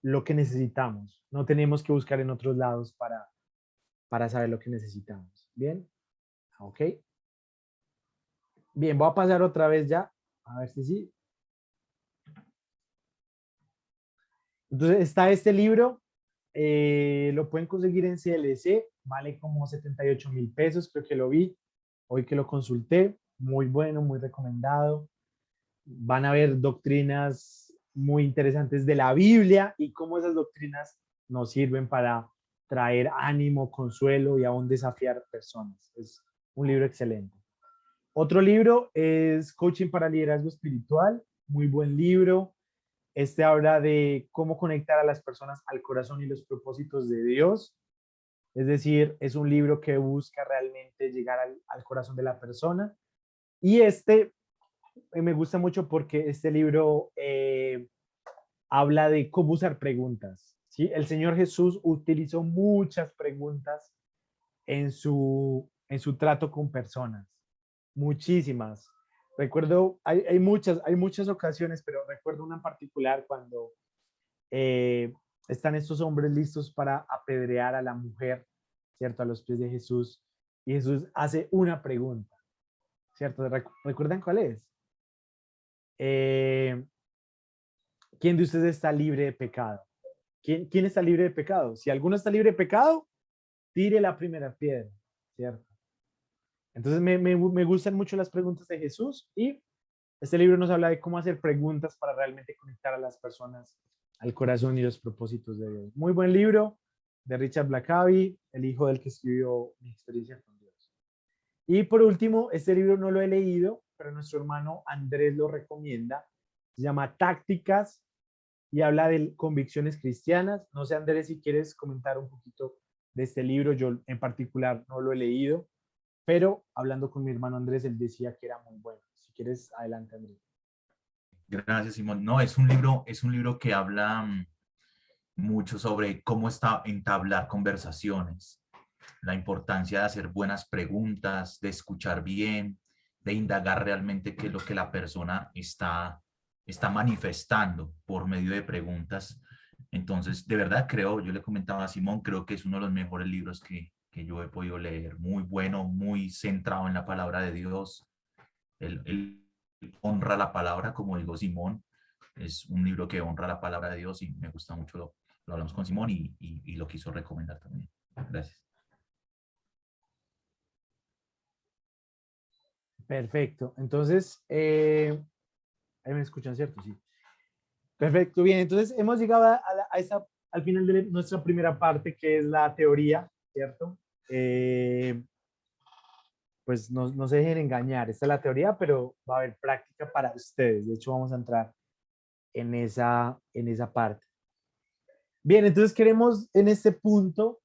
lo que necesitamos. No tenemos que buscar en otros lados para saber lo que necesitamos. ¿Bien? Ok. Bien, voy a pasar otra vez ya. A ver si sí. Entonces está este libro. Lo pueden conseguir en CLC. Vale como 78,000 pesos. Creo que lo vi hoy que lo consulté. Muy bueno, muy recomendado. Van a ver doctrinas muy interesantes de la Biblia y cómo esas doctrinas nos sirven para traer ánimo, consuelo y aún desafiar personas. Es un libro excelente. Otro libro es Coaching para Liderazgo Espiritual, muy buen libro. Este habla de cómo conectar a las personas al corazón y los propósitos de Dios. Es decir, es un libro que busca realmente llegar al corazón de la persona. Y me gusta mucho porque este libro habla de cómo usar preguntas, ¿sí? El Señor Jesús utilizó muchas preguntas en su trato con personas, muchísimas. Recuerdo, hay muchas ocasiones, pero recuerdo una en particular cuando eh, están estos hombres listos para apedrear a la mujer, ¿cierto? A los pies de Jesús. Y Jesús hace una pregunta, ¿cierto? ¿Recuerdan cuál es? Eh, ¿Quién de ustedes está libre de pecado? ¿Quién está libre de pecado? Si alguno está libre de pecado, tire la primera piedra, ¿cierto? Entonces me gustan mucho las preguntas de Jesús y este libro nos habla de cómo hacer preguntas para realmente conectar a las personas al corazón y los propósitos de Dios. Muy buen libro de Richard Blackaby, el hijo del que escribió Mi experiencia con Dios. Y por último, este libro no lo he leído, pero nuestro hermano Andrés lo recomienda. Se llama Tácticas y habla de convicciones cristianas. No sé, Andrés, si quieres comentar un poquito de este libro. Yo en particular no lo he leído, pero hablando con mi hermano Andrés, él decía que era muy bueno. Si quieres, adelante, Andrés. Gracias, Simón. No, es un libro que habla mucho sobre cómo entablar conversaciones, la importancia de hacer buenas preguntas, de escuchar bien, de indagar realmente qué es lo que la persona está manifestando por medio de preguntas. Entonces, de verdad creo, yo le comentaba a Simón, creo que es uno de los mejores libros que yo he podido leer. Muy bueno, muy centrado en la palabra de Dios. Él honra la palabra, como digo Simón. Es un libro que honra la palabra de Dios y me gusta mucho. Lo hablamos con Simón y lo quiso recomendar también. Gracias. Perfecto. Entonces, ahí me escuchan, ¿cierto? Sí. Perfecto, bien. Entonces, hemos llegado al final de nuestra primera parte, que es la teoría, ¿cierto? Pues no se dejen engañar. Esta es la teoría, pero va a haber práctica para ustedes. De hecho, vamos a entrar en esa parte. Bien, entonces queremos en este punto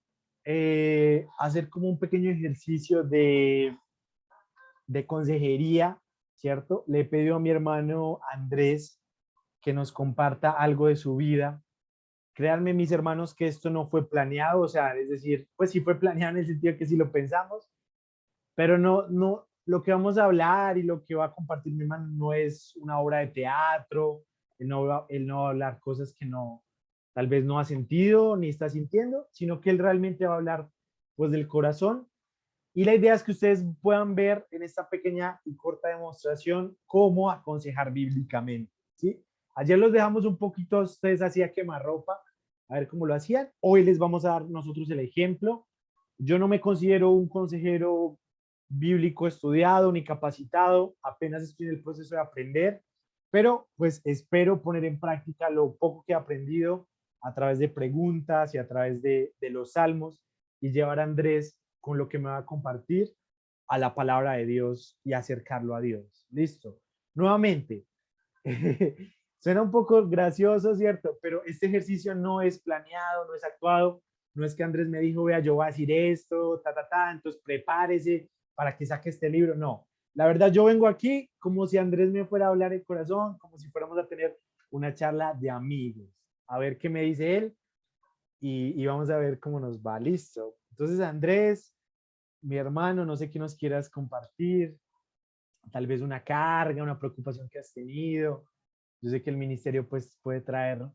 hacer como un pequeño ejercicio de consejería, ¿cierto? Le he pedido a mi hermano Andrés que nos comparta algo de su vida. Créanme, mis hermanos, que esto no fue planeado, o sea, es decir, pues sí fue planeado en el sentido que sí lo pensamos, pero no, lo que vamos a hablar y lo que va a compartir mi hermano no es una obra de teatro, él no va a hablar cosas que tal vez no ha sentido ni está sintiendo, sino que él realmente va a hablar pues del corazón. Y la idea es que ustedes puedan ver en esta pequeña y corta demostración cómo aconsejar bíblicamente, ¿sí? Ayer los dejamos un poquito a ustedes así a quemarropa, a ver cómo lo hacían. Hoy les vamos a dar nosotros el ejemplo. Yo no me considero un consejero bíblico estudiado ni capacitado, apenas estoy en el proceso de aprender, pero pues espero poner en práctica lo poco que he aprendido a través de preguntas y a través de los salmos y llevar a Andrés con lo que me va a compartir a la palabra de Dios y acercarlo a Dios. Listo. Nuevamente, suena un poco gracioso, ¿cierto? Pero este ejercicio no es planeado, no es actuado. no es que Andrés me dijo, vea, yo voy a decir esto, entonces prepárese para que saque este libro. No, la verdad yo vengo aquí como si Andrés me fuera a hablar el corazón, como si fuéramos a tener una charla de amigos, a ver qué me dice él y vamos a ver cómo nos va. Listo. Entonces, Andrés, mi hermano, no sé qué nos quieras compartir, tal vez una carga, una preocupación que has tenido. Yo sé que el ministerio pues puede traer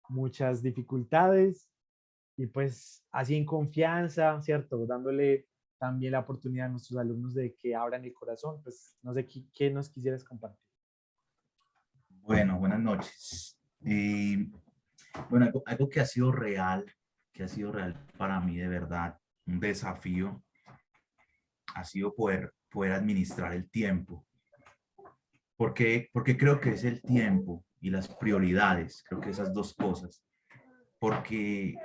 muchas dificultades y pues así en confianza, ¿cierto? Dándole también la oportunidad a nuestros alumnos de que abran el corazón, pues no sé qué nos quisieras compartir. Bueno, buenas noches. Bueno, algo que ha sido real para mí de verdad, un desafío, ha sido poder administrar el tiempo. Porque creo que es el tiempo y las prioridades, creo que esas dos cosas. Porque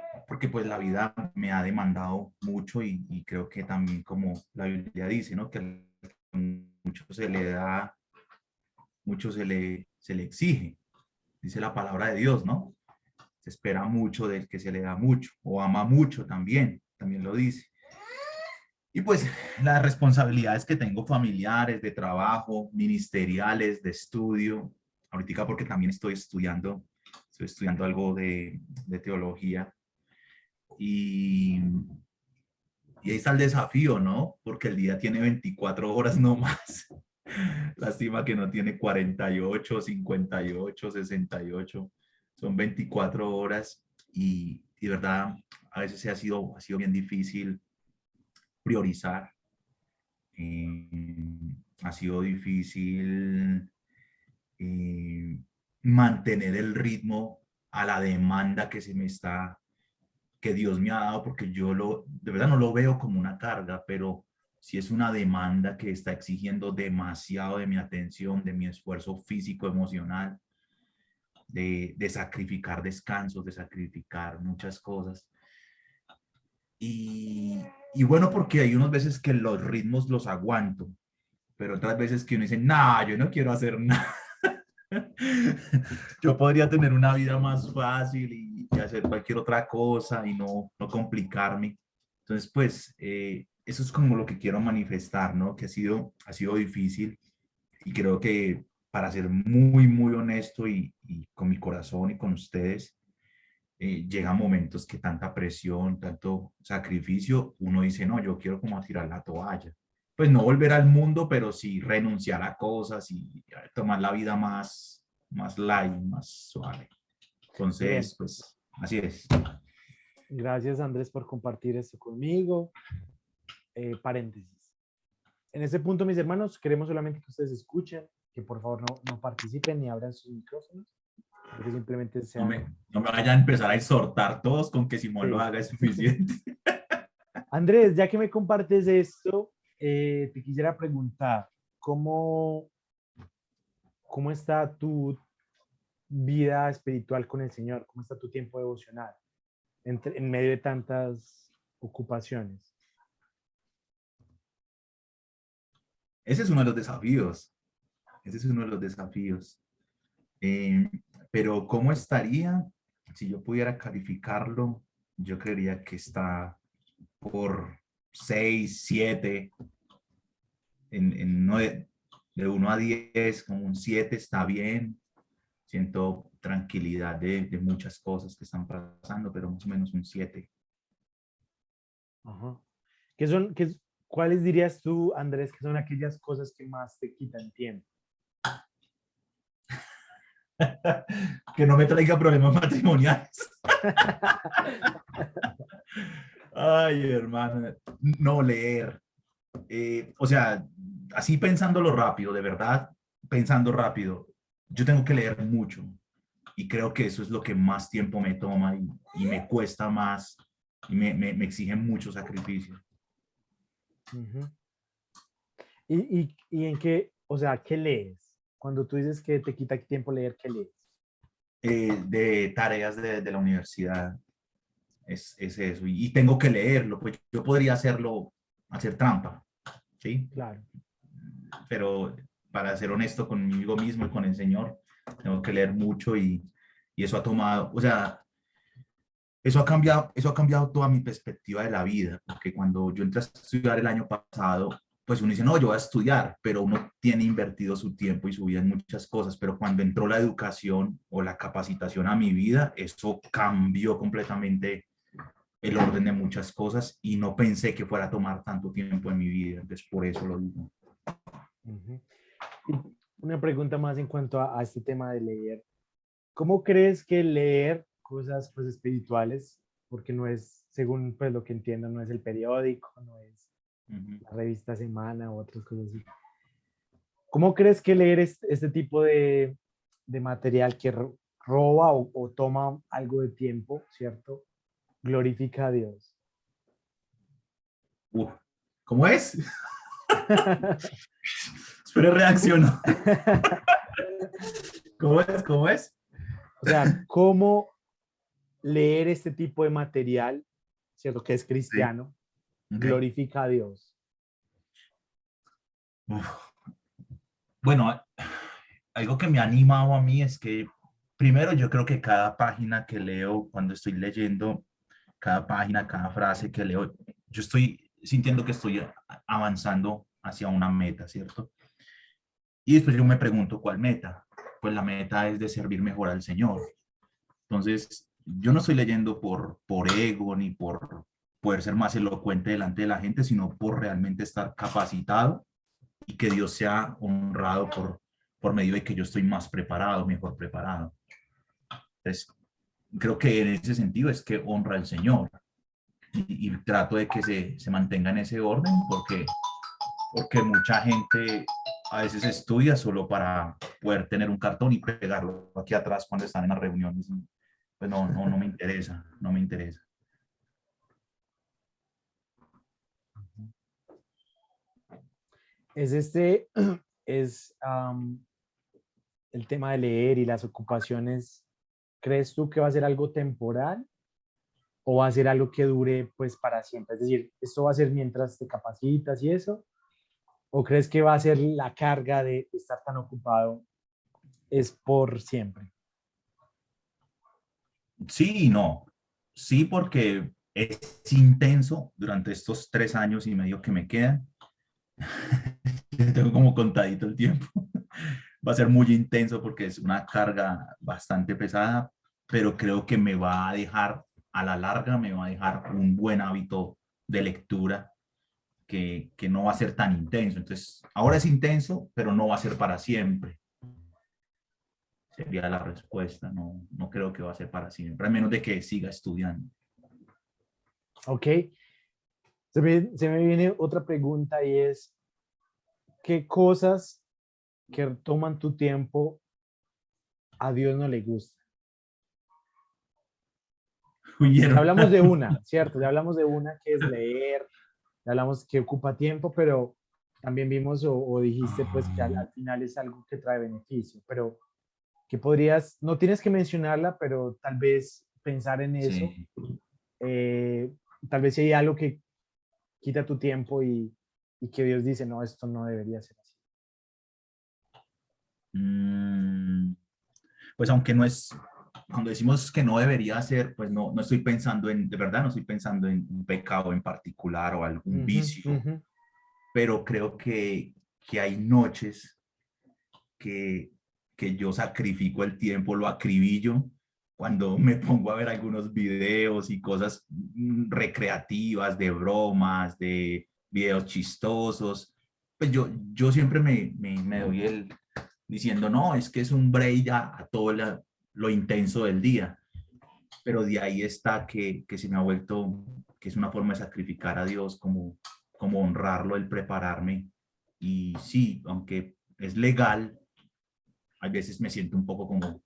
pues la vida me ha demandado mucho y creo que también como la Biblia dice, ¿no? Que mucho se le da, mucho se le exige, dice la palabra de Dios, ¿no? Se espera mucho del que se le da mucho, o ama mucho también lo dice. Y pues las responsabilidades que tengo familiares, de trabajo, ministeriales, de estudio, ahorita porque también estoy estudiando algo de teología. Y ahí está el desafío, ¿no? Porque el día tiene 24 horas no más. Lástima que no tiene 48, 58, 68. Son 24 horas y de verdad a veces ha sido bien difícil priorizar. Ha sido difícil mantener el ritmo a la demanda que Dios me ha dado, porque de verdad no lo veo como una carga, pero sí es una demanda que está exigiendo demasiado de mi atención, de mi esfuerzo físico, emocional, de sacrificar descansos, de sacrificar muchas cosas. Y bueno, porque hay unas veces que los ritmos los aguanto, pero otras veces que uno dice, no, yo no quiero hacer nada. Yo podría tener una vida más fácil y hacer cualquier otra cosa y no complicarme. Entonces, pues, eso es como lo que quiero manifestar, ¿no? Que ha sido difícil y creo que para ser muy, muy honesto y con mi corazón y con ustedes, llegan momentos que tanta presión, tanto sacrificio, uno dice, no, yo quiero como tirar la toalla. Pues no volver al mundo, pero sí renunciar a cosas y tomar la vida más light, más suave. Bien. Entonces, pues, así es. Gracias, Andrés, por compartir esto conmigo. Paréntesis. En este punto, mis hermanos, queremos solamente que ustedes escuchen, que por favor no participen ni abran sus micrófonos, que simplemente sean... No me vayan a empezar a exhortar todos con que Simón lo haga es suficiente. Andrés, ya que me compartes esto, te quisiera preguntar, ¿cómo está tu vida espiritual con el Señor? ¿Cómo está tu tiempo devocional en medio de tantas ocupaciones? Ese es uno de los desafíos. Ese es uno de los desafíos. Pero ¿cómo estaría? Si yo pudiera calificarlo, yo creería que está por 6, 7, de 1 a 10, como un 7 está bien. Siento tranquilidad de muchas cosas que están pasando, pero más o menos un 7. Ajá. ¿Cuáles dirías tú, Andrés, que son aquellas cosas que más te quitan tiempo? Que no me traiga problemas matrimoniales. Ay, hermano. No leer. O sea, así pensándolo rápido, de verdad, pensando rápido, yo tengo que leer mucho y creo que eso es lo que más tiempo me toma y me cuesta más y me exige mucho sacrificio. Uh-huh. ¿Y en qué, o sea, qué lees? Cuando tú dices que te quita tiempo leer, ¿qué lees? De tareas de la universidad, es eso. Y tengo que leerlo, pues yo podría hacer trampa, ¿sí? Claro. Pero para ser honesto conmigo mismo y con el Señor, tengo que leer mucho y eso ha tomado, o sea, eso ha cambiado toda mi perspectiva de la vida, porque cuando yo entré a estudiar el año pasado, pues uno dice, no, yo voy a estudiar, pero uno tiene invertido su tiempo y su vida en muchas cosas, pero cuando entró la educación o la capacitación a mi vida, eso cambió completamente el orden de muchas cosas y no pensé que fuera a tomar tanto tiempo en mi vida, entonces por eso lo digo. Ujú. Y una pregunta más en cuanto a este tema de leer. ¿Cómo crees que leer cosas pues, espirituales, porque no es, según pues, lo que entiendo, no es el periódico, no es la revista Semana u otras cosas así? ¿Cómo crees que leer este tipo de material que roba o toma algo de tiempo, ¿cierto? Glorifica a Dios. ¿Cómo es? Espero reacciono. ¿Cómo es? ¿Cómo es? O sea, ¿cómo leer este tipo de material, ¿cierto? Que es cristiano, Ok. glorifica a Dios? Uf. Bueno, algo que me ha animado a mí es que, primero, yo creo que cada página que leo, cuando estoy leyendo, cada página, cada frase que leo, yo estoy sintiendo que estoy avanzando hacia una meta, ¿cierto? Y después yo me pregunto, ¿cuál meta? Pues la meta es de servir mejor al Señor. Entonces, yo no estoy leyendo por ego ni por poder ser más elocuente delante de la gente, sino por realmente estar capacitado y que Dios sea honrado por medio de que yo estoy más preparado, mejor preparado. Entonces, creo que en ese sentido es que honra al Señor y trato de que se mantenga en ese orden porque mucha gente a veces estudia solo para poder tener un cartón y pegarlo aquí atrás cuando están en las reuniones. Pues no me interesa, no me interesa. Es el tema de leer y las ocupaciones. ¿Crees tú que va a ser algo temporal o va a ser algo que dure pues para siempre? Es decir, ¿esto va a ser mientras te capacitas y eso? ¿O crees que va a ser la carga de estar tan ocupado es por siempre? Sí y no. Sí, porque es intenso durante estos 3 años y medio que me quedan. Tengo como contadito el tiempo. Va a ser muy intenso porque es una carga bastante pesada, pero creo que me va a dejar, a la larga, me va a dejar un buen hábito de lectura que no va a ser tan intenso. Entonces, ahora es intenso, pero no va a ser para siempre. Sería la respuesta. No creo que va a ser para siempre, a menos de que siga estudiando. Ok. Se me viene otra pregunta y es, ¿qué cosas que toman tu tiempo a Dios no le gustan? Ya Huyeron. hablamos de una, ¿cierto? Ya hablamos de una que es leer, ya hablamos que ocupa tiempo, pero también vimos o dijiste pues que al final es algo que trae beneficio, pero que podrías, no tienes que mencionarla, pero tal vez pensar en eso, Sí. eh, tal vez si hay algo que quita tu tiempo y que Dios dice, no, esto no debería ser así. Pues aunque no es, cuando decimos que no debería ser, pues no estoy pensando de verdad no estoy pensando en un pecado en particular o algún Ujú, vicio, ujú. pero creo que hay noches que, que yo sacrifico el tiempo, lo acribillo cuando me pongo a ver algunos videos y cosas recreativas, de bromas, de videos chistosos. Pues yo siempre me doy el diciendo, no, es que es un break ya a todo lo intenso del día. Pero de ahí está que se me ha vuelto, que es una forma de sacrificar a Dios, como honrarlo, el prepararme. Y sí, aunque es legal, a veces me siento un poco como,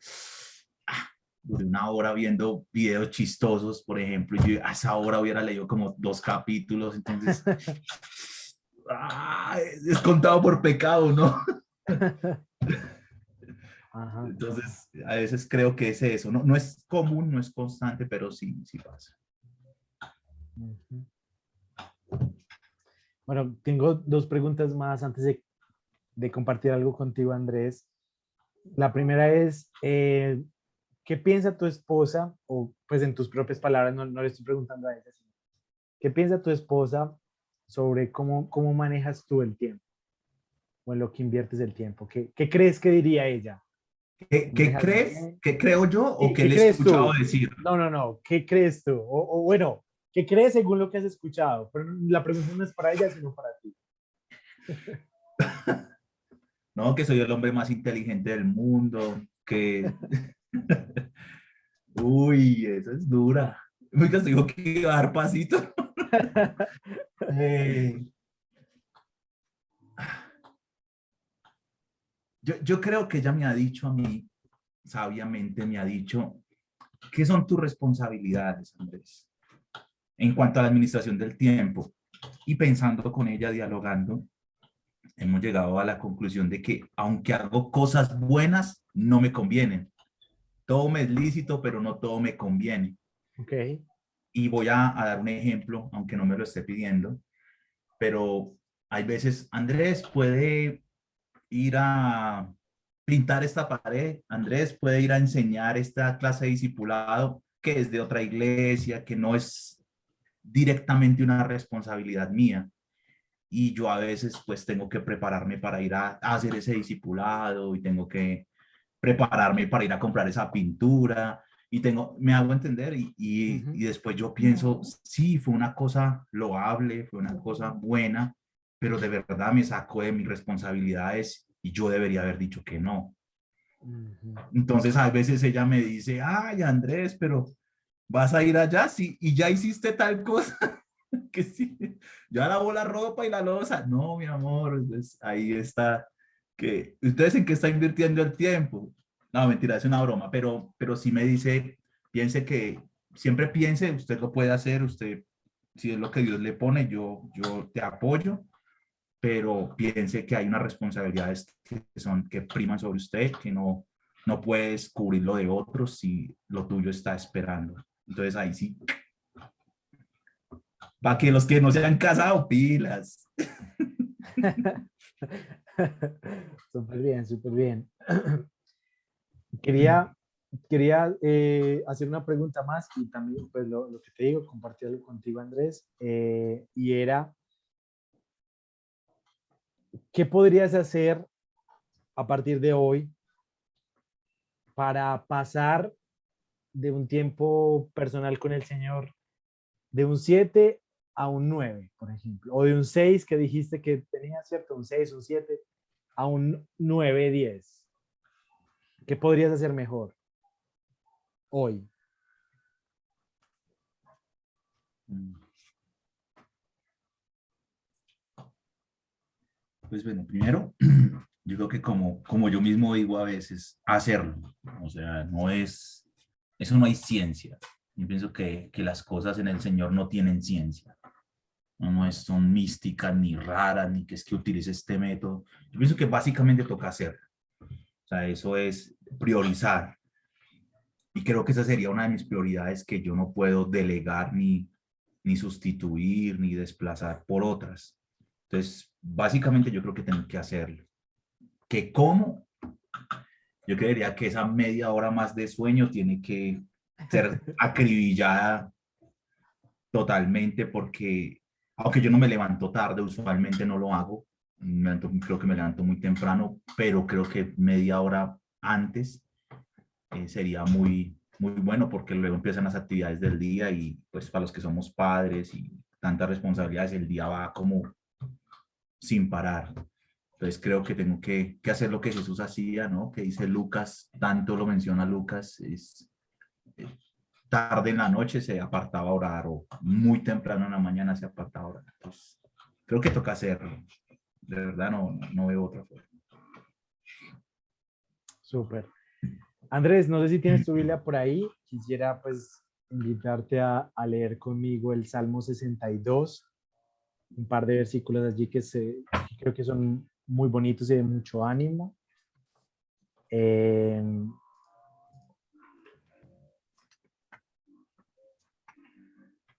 duré una hora viendo videos chistosos, por ejemplo, y yo a esa hora hubiera leído como 2 capítulos, entonces, es contado por pecado, ¿no? Ajá. Entonces, a veces creo que es eso, no es común, no es constante, pero sí pasa. Ujú. Bueno, tengo dos preguntas más antes de compartir algo contigo, Andrés. La primera es, ¿qué ¿qué piensa tu esposa? O pues en tus propias palabras, no le estoy preguntando a ella, sino, ¿qué piensa tu esposa sobre cómo manejas tú el tiempo? O en lo que inviertes el tiempo. ¿Qué crees que diría ella? ¿Qué ¿Manejas crees? bien? ¿Qué creo yo o qué ¿Qué le he crees escuchado tú? decir? No. ¿Qué crees tú? O bueno, ¿qué crees según lo que has escuchado? Pero la pregunta no es para ella, sino para ti. No, que soy el hombre más inteligente del mundo, que... Uy, esa es dura. Oiga, tengo que dar pasito. Eh, yo creo que ella me ha dicho a mí, sabiamente me ha dicho, ¿qué son tus responsabilidades, Andrés? En cuanto a la administración del tiempo. Y pensando con ella, dialogando, hemos llegado a la conclusión de que aunque hago cosas buenas, no me convienen. Todo me es lícito, pero no todo me conviene. Ok. Y voy a dar un ejemplo, aunque no me lo esté pidiendo, pero hay veces, Andrés puede ir a pintar esta pared, Andrés puede ir a enseñar esta clase de discipulado que es de otra iglesia, que no es directamente una responsabilidad mía. Y yo a veces pues tengo que prepararme para ir a hacer ese discipulado y tengo que prepararme para ir a comprar esa pintura y me hago entender y después yo pienso, sí, fue una cosa loable, fue una cosa buena, pero de verdad me sacó de mis responsabilidades y yo debería haber dicho que no. Entonces a veces ella me dice, ay Andrés, pero vas a ir allá, sí, y ya hiciste tal cosa. Que sí, ya lavó la ropa y la loza. No, mi amor, pues, ahí está. Que, ¿ustedes en qué está invirtiendo el tiempo? No, mentira, es una broma, pero sí me dice, siempre piense, usted lo puede hacer, usted, si es lo que Dios le pone, yo te apoyo, pero piense que hay unas responsabilidades que priman sobre usted, que no puedes cubrir lo de otros si lo tuyo está esperando. Entonces ahí sí, para que los que no se han casado, pilas. Súper bien, súper bien. Quería hacer una pregunta más y también, pues, lo que te digo, compartirlo contigo, Andrés, y era, ¿qué podrías hacer a partir de hoy para pasar de un tiempo personal con el Señor de un 7 a un 9, por ejemplo, o de un 6 que dijiste que tenía, ¿cierto? Un 6, un 7, a un 9, 10? ¿Qué podrías hacer mejor hoy? Pues bueno, primero, yo creo que como yo mismo digo a veces, hacerlo. O sea, eso no hay ciencia. Yo pienso que las cosas en el Señor no tienen ciencia. Son místicas, ni raras, ni que es que utilice este método. Yo pienso que básicamente toca hacerlo. O sea, eso es priorizar. Y creo que esa sería una de mis prioridades que yo no puedo delegar ni sustituir, ni desplazar por otras. Entonces, básicamente yo creo que tengo que hacerlo. ¿Que cómo? Yo creería que esa media hora más de sueño tiene que ser acribillada totalmente porque, aunque yo no me levanto tarde, usualmente no lo hago, creo que me levanto muy temprano, pero creo que media hora antes sería muy bueno porque luego empiezan las actividades del día y pues para los que somos padres y tantas responsabilidades, el día va como sin parar. Entonces creo que tengo que hacer lo que Jesús hacía, ¿no? Que dice Lucas, tanto lo menciona Lucas, es tarde en la noche se apartaba a orar o muy temprano en la mañana se apartaba a orar. Entonces creo que toca hacerlo. De verdad no veo otra forma. Súper. Andrés, no sé si tienes tu Biblia por ahí. Quisiera pues invitarte a leer conmigo el Salmo 62, un par de versículos allí que creo que son muy bonitos y de mucho ánimo.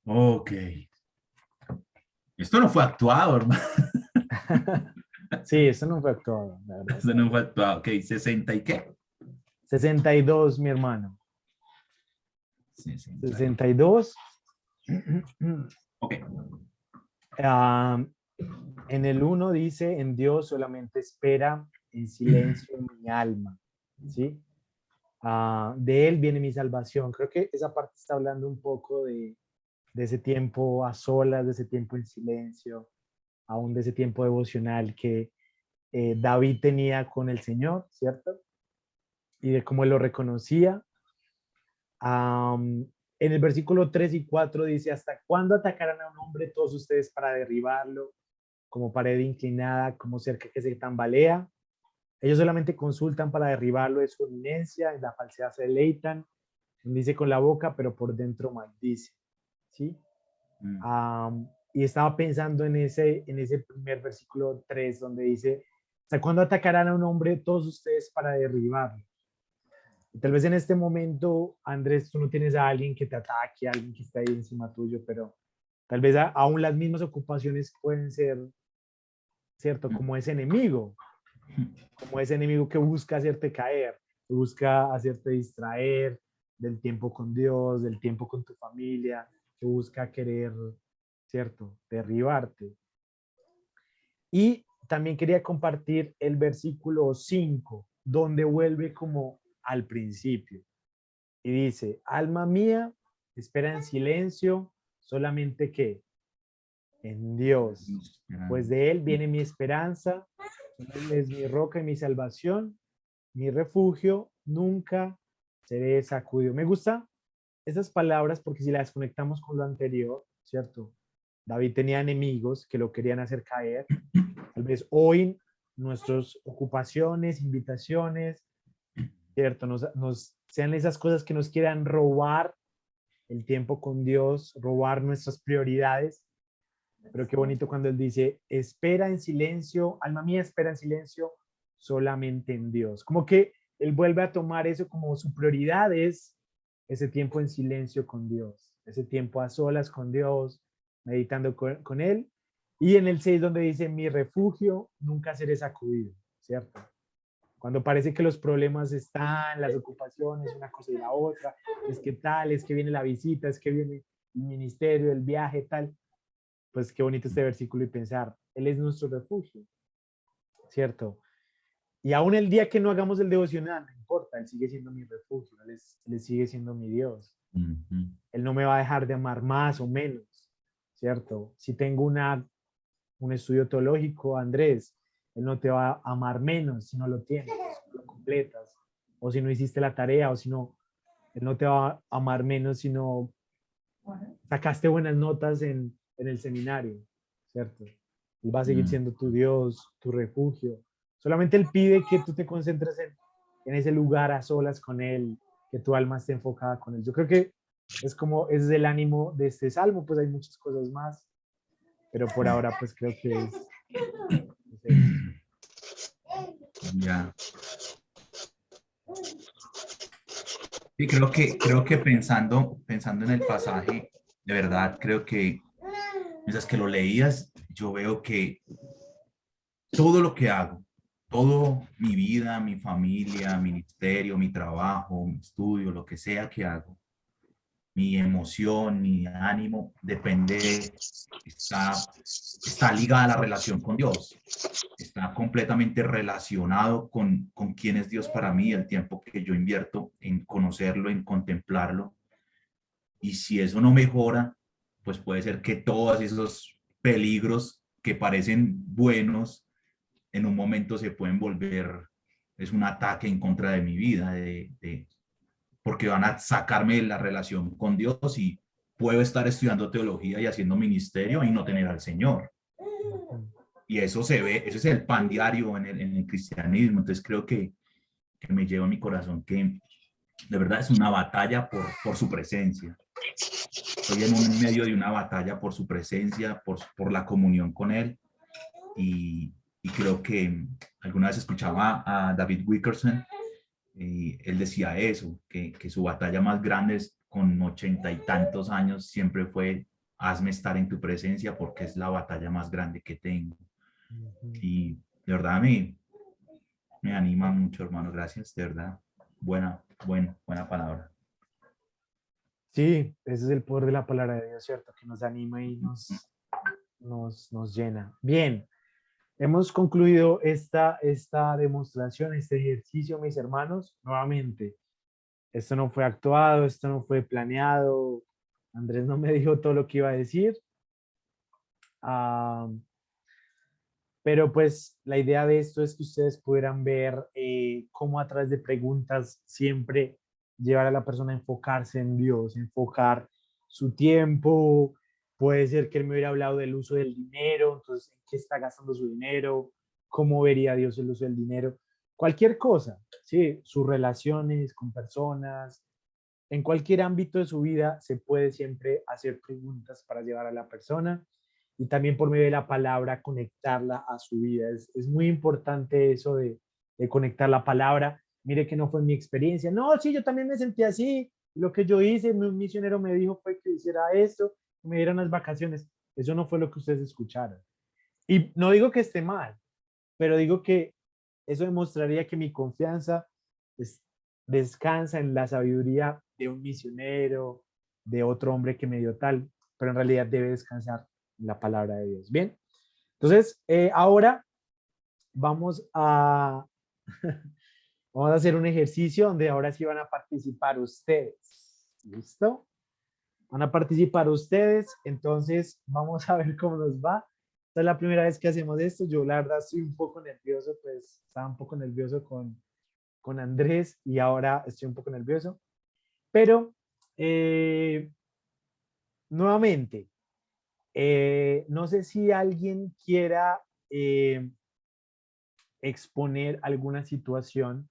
Ok. Esto no fue actuado, hermano. Sí, esto no fue actuado, la verdad. Esto no fue actuado. Ok, 60 y qué. 62, mi hermano. 62. Ok. En el 1 dice, en Dios solamente espera en silencio mi alma, ¿sí? De Él viene mi salvación. Creo que esa parte está hablando un poco de ese tiempo a solas, de ese tiempo en silencio, aún de ese tiempo devocional que David tenía con el Señor, ¿cierto? Y de cómo Él lo reconocía. En el versículo 3 y 4 dice, ¿hasta cuándo atacarán a un hombre todos ustedes para derribarlo? Como pared inclinada, como cerca que se tambalea. Ellos solamente consultan para derribarlo de su eminencia, en la falsedad se deleitan, dice con la boca, pero por dentro maldice, ¿sí? Y estaba pensando en ese primer versículo 3, donde dice, ¿hasta cuándo atacarán a un hombre todos ustedes para derribarlo? Y tal vez en este momento, Andrés, tú no tienes a alguien que te ataque, a alguien que está ahí encima tuyo, pero tal vez aún las mismas ocupaciones pueden ser, ¿cierto? Como ese enemigo que busca hacerte caer, que busca hacerte distraer del tiempo con Dios, del tiempo con tu familia, que busca querer, ¿cierto? Derribarte. Y también quería compartir el versículo 5, donde vuelve como al principio. Y dice, alma mía, espera en silencio, solamente que en Dios, pues de Él viene mi esperanza, Él es mi roca y mi salvación, mi refugio, nunca seré sacudido. Me gusta esas palabras porque si las conectamos con lo anterior, ¿cierto? David tenía enemigos que lo querían hacer caer. Tal vez hoy nuestras ocupaciones, invitaciones, ¿cierto? Nos sean esas cosas que nos quieran robar el tiempo con Dios, robar nuestras prioridades. Pero qué bonito cuando Él dice, espera en silencio, alma mía, espera en silencio, solamente en Dios. Como que Él vuelve a tomar eso como su prioridad es ese tiempo en silencio con Dios, ese tiempo a solas con Dios, meditando con Él. Y en el 6 donde dice, mi refugio, nunca seré sacudido, ¿cierto? Cuando parece que los problemas están, las ocupaciones, una cosa y la otra, es que tal, es que viene la visita, es que viene el ministerio, el viaje, tal. Pues qué bonito este versículo y pensar, Él es nuestro refugio, ¿cierto? Y aún el día que no hagamos el devocional, no importa, Él sigue siendo mi refugio, Él sigue siendo mi Dios. Él no me va a dejar de amar más o menos, ¿cierto? Si tengo un estudio teológico, Andrés, Él no te va a amar menos si no lo tienes, si no lo completas, o si no hiciste la tarea, o si no, Él no te va a amar menos si no sacaste buenas notas en el seminario, ¿cierto? Él va a seguir siendo tu Dios, tu refugio. Solamente Él pide que tú te concentres en ese lugar a solas con Él, que tu alma esté enfocada con Él. Yo creo que ese es el ánimo de este salmo, pues hay muchas cosas más, pero por ahora pues creo que es Ya. Sí, creo que pensando en el pasaje, de verdad, creo que mientras que lo leías, yo veo que todo lo que hago, todo mi vida, mi familia, ministerio, mi trabajo, mi estudio, lo que sea que hago, mi emoción, mi ánimo, está ligada a la relación con Dios. Está completamente relacionado con quién es Dios para mí, el tiempo que yo invierto en conocerlo, en contemplarlo. Y si eso no mejora, pues puede ser que todos esos peligros que parecen buenos, en un momento se pueden volver, es un ataque en contra de mi vida, porque van a sacarme de la relación con Dios y puedo estar estudiando teología y haciendo ministerio y no tener al Señor. Y eso se ve, eso es el pan diario en el cristianismo. Entonces creo que me lleva a mi corazón que de verdad es una batalla por su presencia. Estoy en medio de una batalla por su presencia, por la comunión con Él. Y creo que alguna vez escuchaba a David Wilkerson y él decía eso, que su batalla más grande es con 80 y tantos años siempre fue hazme estar en tu presencia porque es la batalla más grande que tengo. Y de verdad me anima mucho, hermano. Gracias, de verdad. Buena palabra. Sí, ese es el poder de la palabra de Dios, ¿cierto? Que nos anima y nos llena. Bien, hemos concluido esta demostración, este ejercicio, mis hermanos. Nuevamente, esto no fue actuado, esto no fue planeado. Andrés no me dijo todo lo que iba a decir. Ah, pero pues la idea de esto es que ustedes pudieran ver cómo a través de preguntas siempre llevar a la persona a enfocarse en Dios, enfocar su tiempo. Puede ser que él me hubiera hablado del uso del dinero, entonces, ¿en qué está gastando su dinero? ¿Cómo vería Dios el uso del dinero? Cualquier cosa, ¿sí? Sus relaciones con personas, en cualquier ámbito de su vida se puede siempre hacer preguntas para llevar a la persona y también por medio de la palabra conectarla a su vida. Es muy importante eso de conectar la palabra. Mire que no fue mi experiencia. No, sí, yo también me sentí así. Lo que yo hice, un misionero me dijo fue que hiciera esto, que me dieran las vacaciones. Eso no fue lo que ustedes escucharon. Y no digo que esté mal, pero digo que eso demostraría que mi confianza es- descansa en la sabiduría de un misionero, de otro hombre que me dio tal, pero en realidad debe descansar en la palabra de Dios. Bien, entonces ahora vamos a, vamos a hacer un ejercicio donde ahora sí van a participar ustedes. ¿Listo? Van a participar ustedes, entonces vamos a ver cómo nos va. Esta es la primera vez que hacemos esto. Yo la verdad estoy un poco nervioso, pues estaba un poco nervioso con Andrés y ahora estoy un poco nervioso. Pero nuevamente, no sé si alguien quiera exponer alguna situación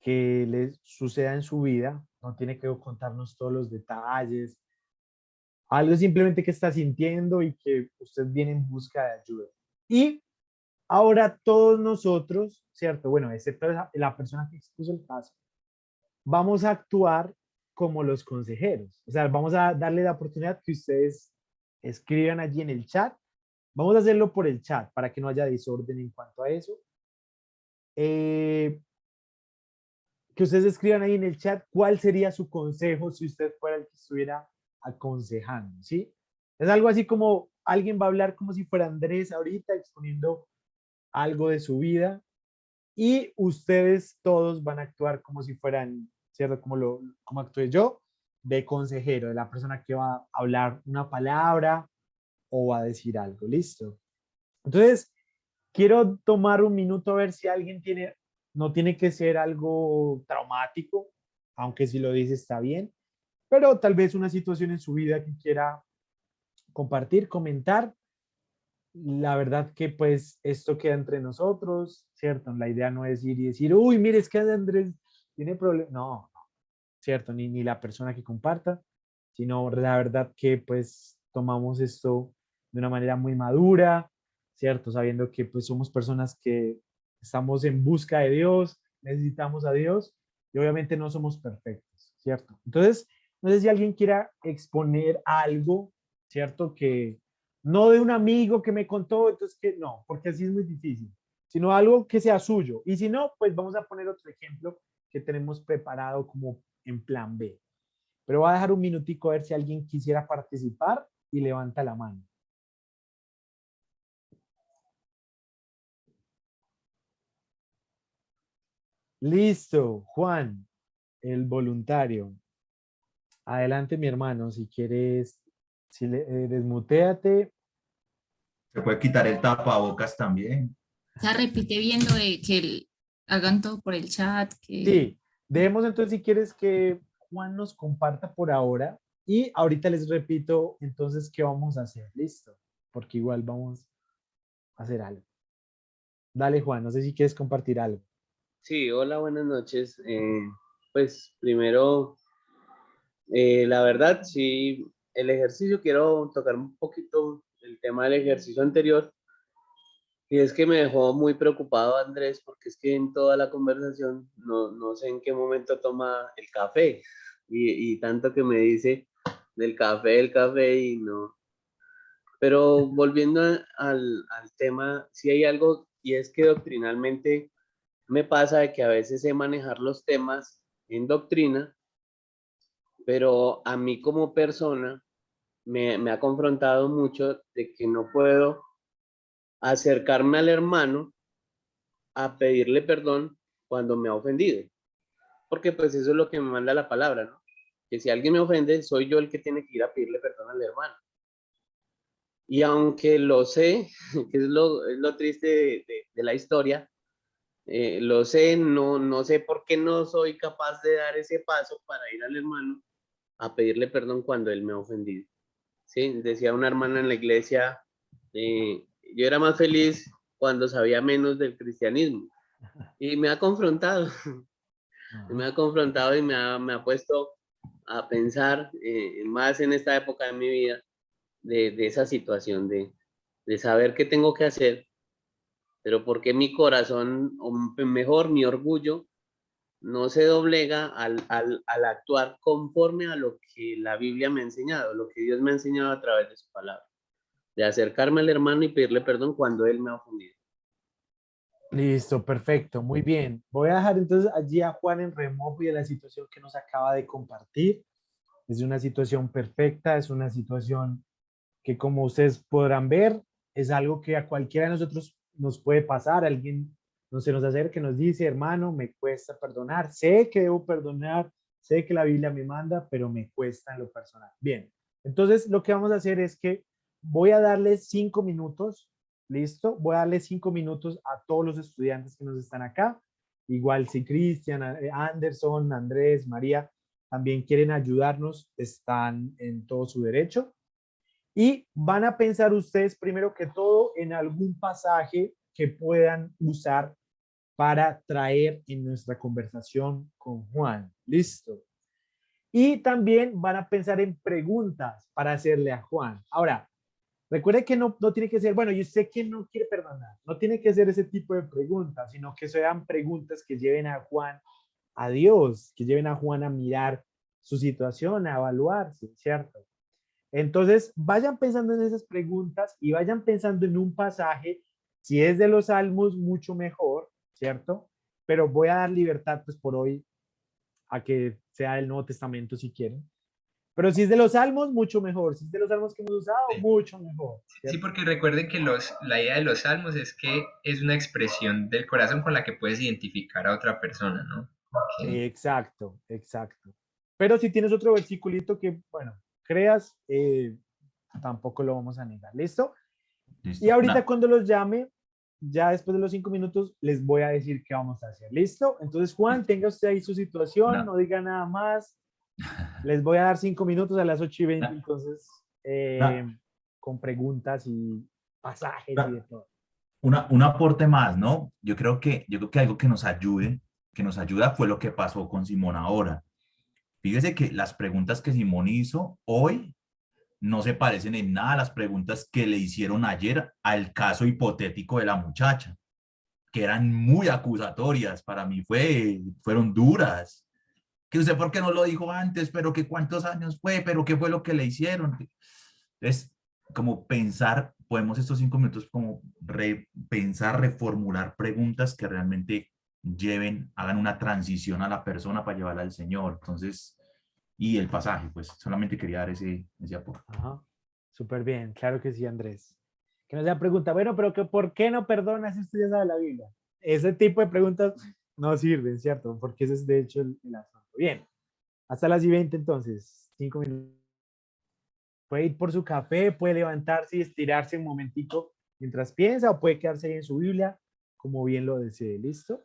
que les suceda en su vida. No tiene que contarnos todos los detalles. Algo simplemente que está sintiendo y que usted viene en busca de ayuda. Y ahora todos nosotros, ¿cierto? Bueno, excepto la persona que expuso el caso, vamos a actuar como los consejeros. O sea, vamos a darle la oportunidad que ustedes escriban allí en el chat. Vamos a hacerlo por el chat para que no haya desorden en cuanto a eso. Que ustedes escriban ahí en el chat cuál sería su consejo si usted fuera el que estuviera aconsejando, ¿sí? Es algo así como alguien va a hablar como si fuera Andrés ahorita exponiendo algo de su vida y ustedes todos van a actuar como si fueran, ¿cierto? Como actué yo, de consejero, de la persona que va a hablar una palabra o va a decir algo, ¿listo? Entonces, quiero tomar un minuto a ver si alguien tiene, no tiene que ser algo traumático, aunque si lo dice está bien, pero tal vez una situación en su vida que quiera compartir, comentar. La verdad que pues esto queda entre nosotros, ¿cierto? La idea no es ir y decir, uy, mire, es que Andrés tiene problemas. No, ¿cierto? Ni la persona que comparta, sino la verdad que pues tomamos esto de una manera muy madura, ¿cierto? Sabiendo que pues somos personas que estamos en busca de Dios, necesitamos a Dios y obviamente no somos perfectos, ¿cierto? Entonces, no sé si alguien quiera exponer algo, ¿cierto? Que no de un amigo que me contó, entonces que no, porque así es muy difícil, sino algo que sea suyo. Y si no, pues vamos a poner otro ejemplo que tenemos preparado como en plan B. Pero voy a dejar un minutico a ver si alguien quisiera participar y levanta la mano. Listo, Juan, el voluntario. Adelante, mi hermano, si quieres, si desmuteate. Se puede quitar el tapabocas también. O sea, repite viendo de que hagan todo por el chat, que Sí, debemos entonces, si quieres, que Juan nos comparta por ahora y ahorita les repito entonces qué vamos a hacer. Listo, porque igual vamos a hacer algo. Dale, Juan, no sé si quieres compartir algo. Sí, hola, buenas noches. Pues primero, la verdad, sí, el ejercicio, quiero tocar un poquito el tema del ejercicio anterior, y es que me dejó muy preocupado Andrés, porque es que en toda la conversación no sé en qué momento toma el café, y tanto que me dice del café, y no. Pero volviendo al tema, sí hay algo, y es que doctrinalmente me pasa de que a veces sé manejar los temas en doctrina pero a mí como persona me ha confrontado mucho de que no puedo acercarme al hermano a pedirle perdón cuando me ha ofendido, porque pues eso es lo que me manda la palabra, ¿no? Que si alguien me ofende, soy yo el que tiene que ir a pedirle perdón al hermano. Y aunque lo sé, que es lo triste de la historia, lo sé, no sé por qué no soy capaz de dar ese paso para ir al hermano a pedirle perdón cuando él me ha ofendido. Sí, decía una hermana en la iglesia, yo era más feliz cuando sabía menos del cristianismo. Y me ha confrontado, me Ajá. ha confrontado y me ha puesto a pensar más en esta época de mi vida de esa situación, de saber qué tengo que hacer, pero por qué mi corazón, o mejor, mi orgullo, no se doblega al actuar conforme a lo que la Biblia me ha enseñado, lo que Dios me ha enseñado a través de su palabra, de acercarme al hermano y pedirle perdón cuando él me ha ofendido. Listo, perfecto, muy bien. Voy a dejar entonces allí a Juan en remojo y de la situación que nos acaba de compartir. Es una situación perfecta, es una situación que como ustedes podrán ver, es algo que a cualquiera de nosotros nos puede pasar. Alguien no se nos acerca, nos dice, hermano, me cuesta perdonar. Sé que debo perdonar, sé que la Biblia me manda, pero me cuesta en lo personal. Bien, entonces lo que vamos a hacer es que voy a darles 5 minutos, ¿listo? Voy a darles 5 minutos a todos los estudiantes que nos están acá. Igual si Cristian, Anderson, Andrés, María también quieren ayudarnos, están en todo su derecho. Y van a pensar ustedes primero que todo en algún pasaje que puedan usar para traer en nuestra conversación con Juan. Listo. Y también van a pensar en preguntas para hacerle a Juan. Ahora, recuerde que no tiene que ser, bueno, yo sé que no quiere perdonar, no tiene que ser ese tipo de preguntas, sino que sean preguntas que lleven a Juan a Dios, que lleven a Juan a mirar su situación, a evaluarse, ¿cierto? Entonces, vayan pensando en esas preguntas y vayan pensando en un pasaje. Si es de los Salmos, mucho mejor, ¿cierto? Pero voy a dar libertad, pues por hoy, a que sea del Nuevo Testamento si quieren. Pero si es de los Salmos, mucho mejor. Si es de los Salmos que hemos usado, Sí, mucho mejor, sí, ¿cierto? porque recuerden que la idea de los salmos es que es una expresión del corazón con la que puedes identificar a otra persona, ¿no? Ok. Exacto, exacto. Pero si tienes otro versiculito que, bueno, creas, tampoco lo vamos a negar. ¿Listo? Y Listo. ahorita cuando los llame, ya después de los 5 minutos, les voy a decir qué vamos a hacer. ¿Listo? Entonces, Juan, Listo. tenga usted ahí su situación, Una, no diga nada más. Les voy a dar 5 minutos a las 8:20, una, entonces, una, con preguntas y pasajes y de una- todo. un aporte más, ¿no? Yo creo que algo que nos ayuda fue lo que pasó con Simón ahora. Fíjese que las preguntas que Simón hizo hoy no se parecen en nada a las preguntas que le hicieron ayer al caso hipotético de la muchacha, que eran muy acusatorias. Para mí fueron duras. Que usted, ¿por qué no lo dijo antes? Pero que cuántos años fue, pero qué fue lo que le hicieron. Entonces, como pensar, podemos estos 5 minutos como repensar, reformular preguntas que realmente hagan una transición a la persona para llevarla al Señor. Entonces, y el pasaje, pues solamente quería dar ese aporte. Ajá. Súper bien, claro que sí, Andrés. Que nos sea pregunta, bueno, pero que, ¿por qué no perdonas si usted ya sabe la Biblia? Ese tipo de preguntas no sirven, ¿cierto? Porque ese es de hecho el asunto. Bien, hasta las 20 entonces, 5 minutos. Puede ir por su café, puede levantarse y estirarse un momentico mientras piensa o puede quedarse ahí en su Biblia, como bien lo desee. ¿Listo?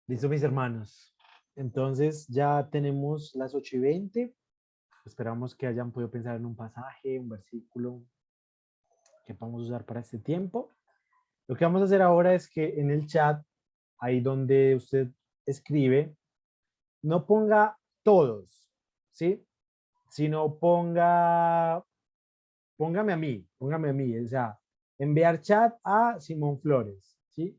Listo, mis hermanos. Entonces ya tenemos las 8:20. Esperamos que hayan podido pensar en un pasaje, un versículo que podamos usar para este tiempo. Lo que vamos a hacer ahora es que en el chat, ahí donde usted escribe, no ponga todos, ¿sí? Sino póngame a mí, o sea, enviar chat a Simón Flores, ¿sí?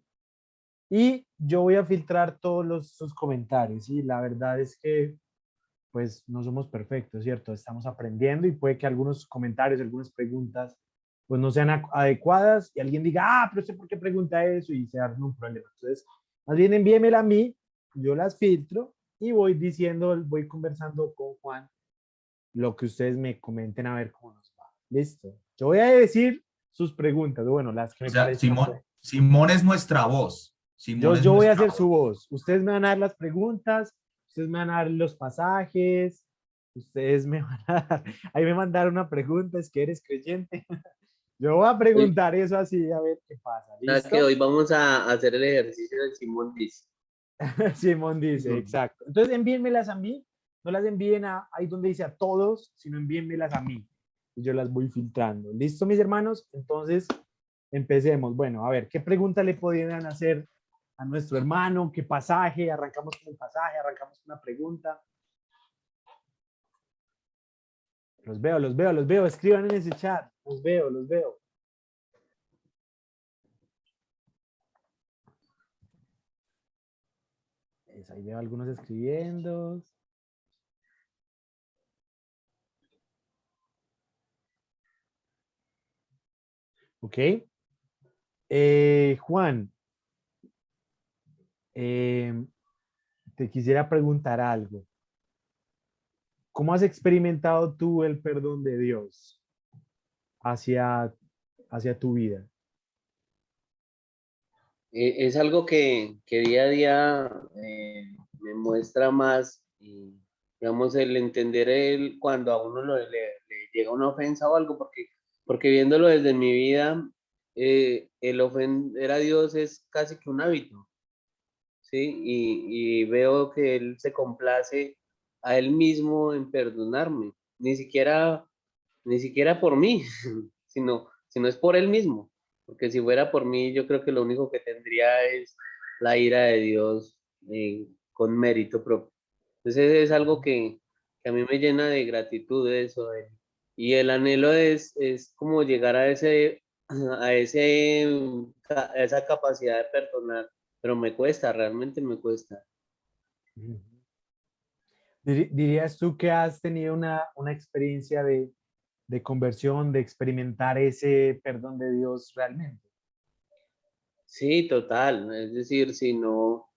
Y yo voy a filtrar todos sus comentarios, ¿sí? La verdad es que, pues, no somos perfectos, ¿cierto? Estamos aprendiendo y puede que algunos comentarios, algunas preguntas, pues, no sean adecuadas y alguien diga, ah, pero sé por qué pregunta eso y se arme un problema. Entonces, más bien envíemela a mí, yo las filtro y voy diciendo, voy conversando con Juan lo que ustedes me comenten a ver cómo nos va. Listo. Yo voy a decir sus preguntas, bueno, las que O me sea, parezcan. Simón es nuestra voz. Simón es Yo voy a nuestra hacer su voz. voz. Ustedes me van a dar las preguntas, ustedes me van a dar los pasajes, ustedes me van a dar, ahí me mandaron una pregunta, es que eres creyente. Yo voy a Hoy, preguntar eso así, a ver qué pasa. o sea, que ¿Listo? hoy vamos a hacer el ejercicio del Simón dice. Simón dice, exacto. Entonces envíenmelas a mí, no las envíen ahí donde dice a todos, sino envíenmelas a mí. Y yo las voy filtrando. ¿Listo, mis hermanos? Entonces, empecemos. Bueno, a ver, ¿qué pregunta le podrían hacer a nuestro hermano? ¿Qué pasaje? Arrancamos con el pasaje, arrancamos con una pregunta. Los veo. Escriban en ese chat. Los veo, los veo. Ahí veo algunos escribiendo. Ok. Juan, te quisiera preguntar algo. ¿Cómo has experimentado tú el perdón de Dios hacia, hacia tu vida? Es algo que día a día me muestra más, y, digamos, el entender cuando a uno le llega una ofensa o algo, porque viéndolo desde mi vida, el ofender a Dios es casi que un hábito, ¿sí? Y veo que Él se complace a Él mismo en perdonarme, ni siquiera por mí, sino es por Él mismo, porque si fuera por mí, yo creo que lo único que tendría es la ira de Dios con mérito propio. Entonces es algo que a mí me llena de gratitud eso, y el anhelo es como llegar a esa capacidad de perdonar, pero me cuesta, realmente me cuesta. Ujú. ¿Dirías tú que has tenido una experiencia de conversión, de experimentar ese perdón de Dios realmente? Sí, total. Es decir, si no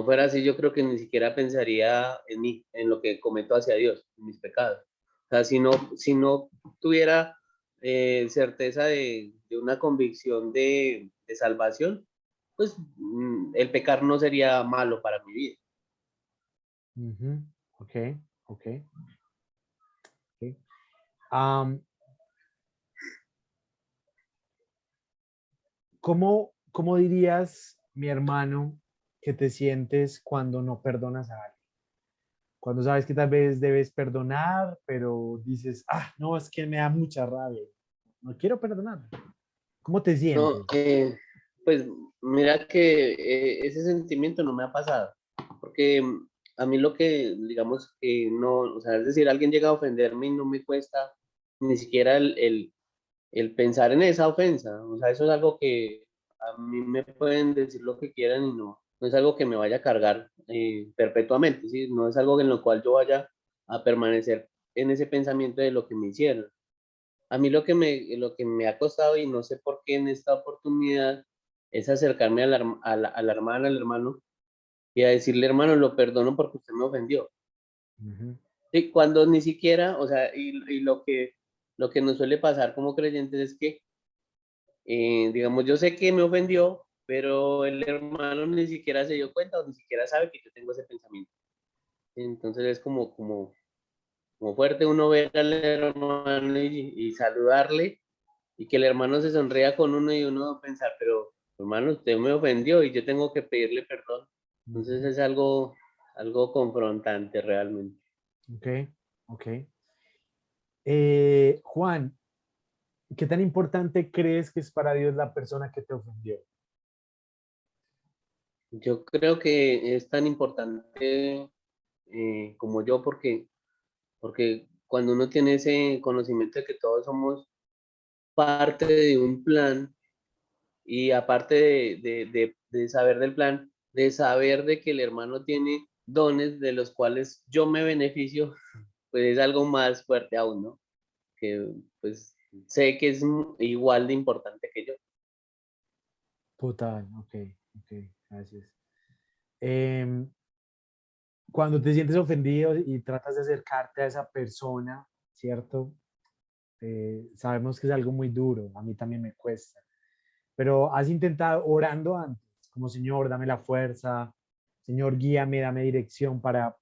fuera así, yo creo que ni siquiera pensaría en mí, en lo que cometo hacia Dios, en mis pecados. O sea, si no tuviera certeza de una convicción de salvación, pues el pecar no sería malo para mi vida. Ujú. Ok, ok, ok. Am, ¿cómo dirías, mi hermano, que te sientes cuando no perdonas a alguien? Cuando sabes que tal vez debes perdonar, pero dices, ah, no, es que me da mucha rabia. No quiero perdonar. ¿Cómo te No, sientes? pues mira que ese sentimiento no me ha pasado, porque a mí lo que, digamos, que no, o sea, es decir, alguien llega a ofenderme y no me cuesta ni siquiera el pensar en esa ofensa, o sea, eso es algo que a mí me pueden decir lo que quieran y no es algo que me vaya a cargar perpetuamente, ¿sí? No es algo en lo cual yo vaya a permanecer en ese pensamiento de lo que me hicieron. A mí lo que me ha costado, y no sé por qué en esta oportunidad, es acercarme a la hermana, al hermano, y a decirle, hermano, lo perdono porque usted me ofendió. Ujú, Y cuando ni siquiera, o sea, y lo que nos suele pasar como creyentes es que, digamos, yo sé que me ofendió, pero el hermano ni siquiera se dio cuenta o ni siquiera sabe que yo tengo ese pensamiento. Entonces es como fuerte uno ver al hermano y saludarle, y que el hermano se sonría con uno y uno pensar, pero hermano, usted me ofendió y yo tengo que pedirle perdón. Entonces es algo confrontante realmente. Ok, ok. Juan, ¿qué tan importante crees que es para Dios la persona que te ofendió? Yo creo que es tan importante como yo porque cuando uno tiene ese conocimiento de que todos somos parte de un plan y aparte de saber del plan, de saber de que el hermano tiene dones de los cuales yo me beneficio, pues es algo más fuerte aún, ¿no? Que pues sé que es igual de importante que yo. Total, ok, ok, gracias. Em, Cuando te sientes ofendido y tratas de acercarte a esa persona, ¿cierto? Sabemos que es algo muy duro, a mí también me cuesta, pero has intentado orando antes, como Señor, dame la fuerza, Señor, guíame, dame dirección para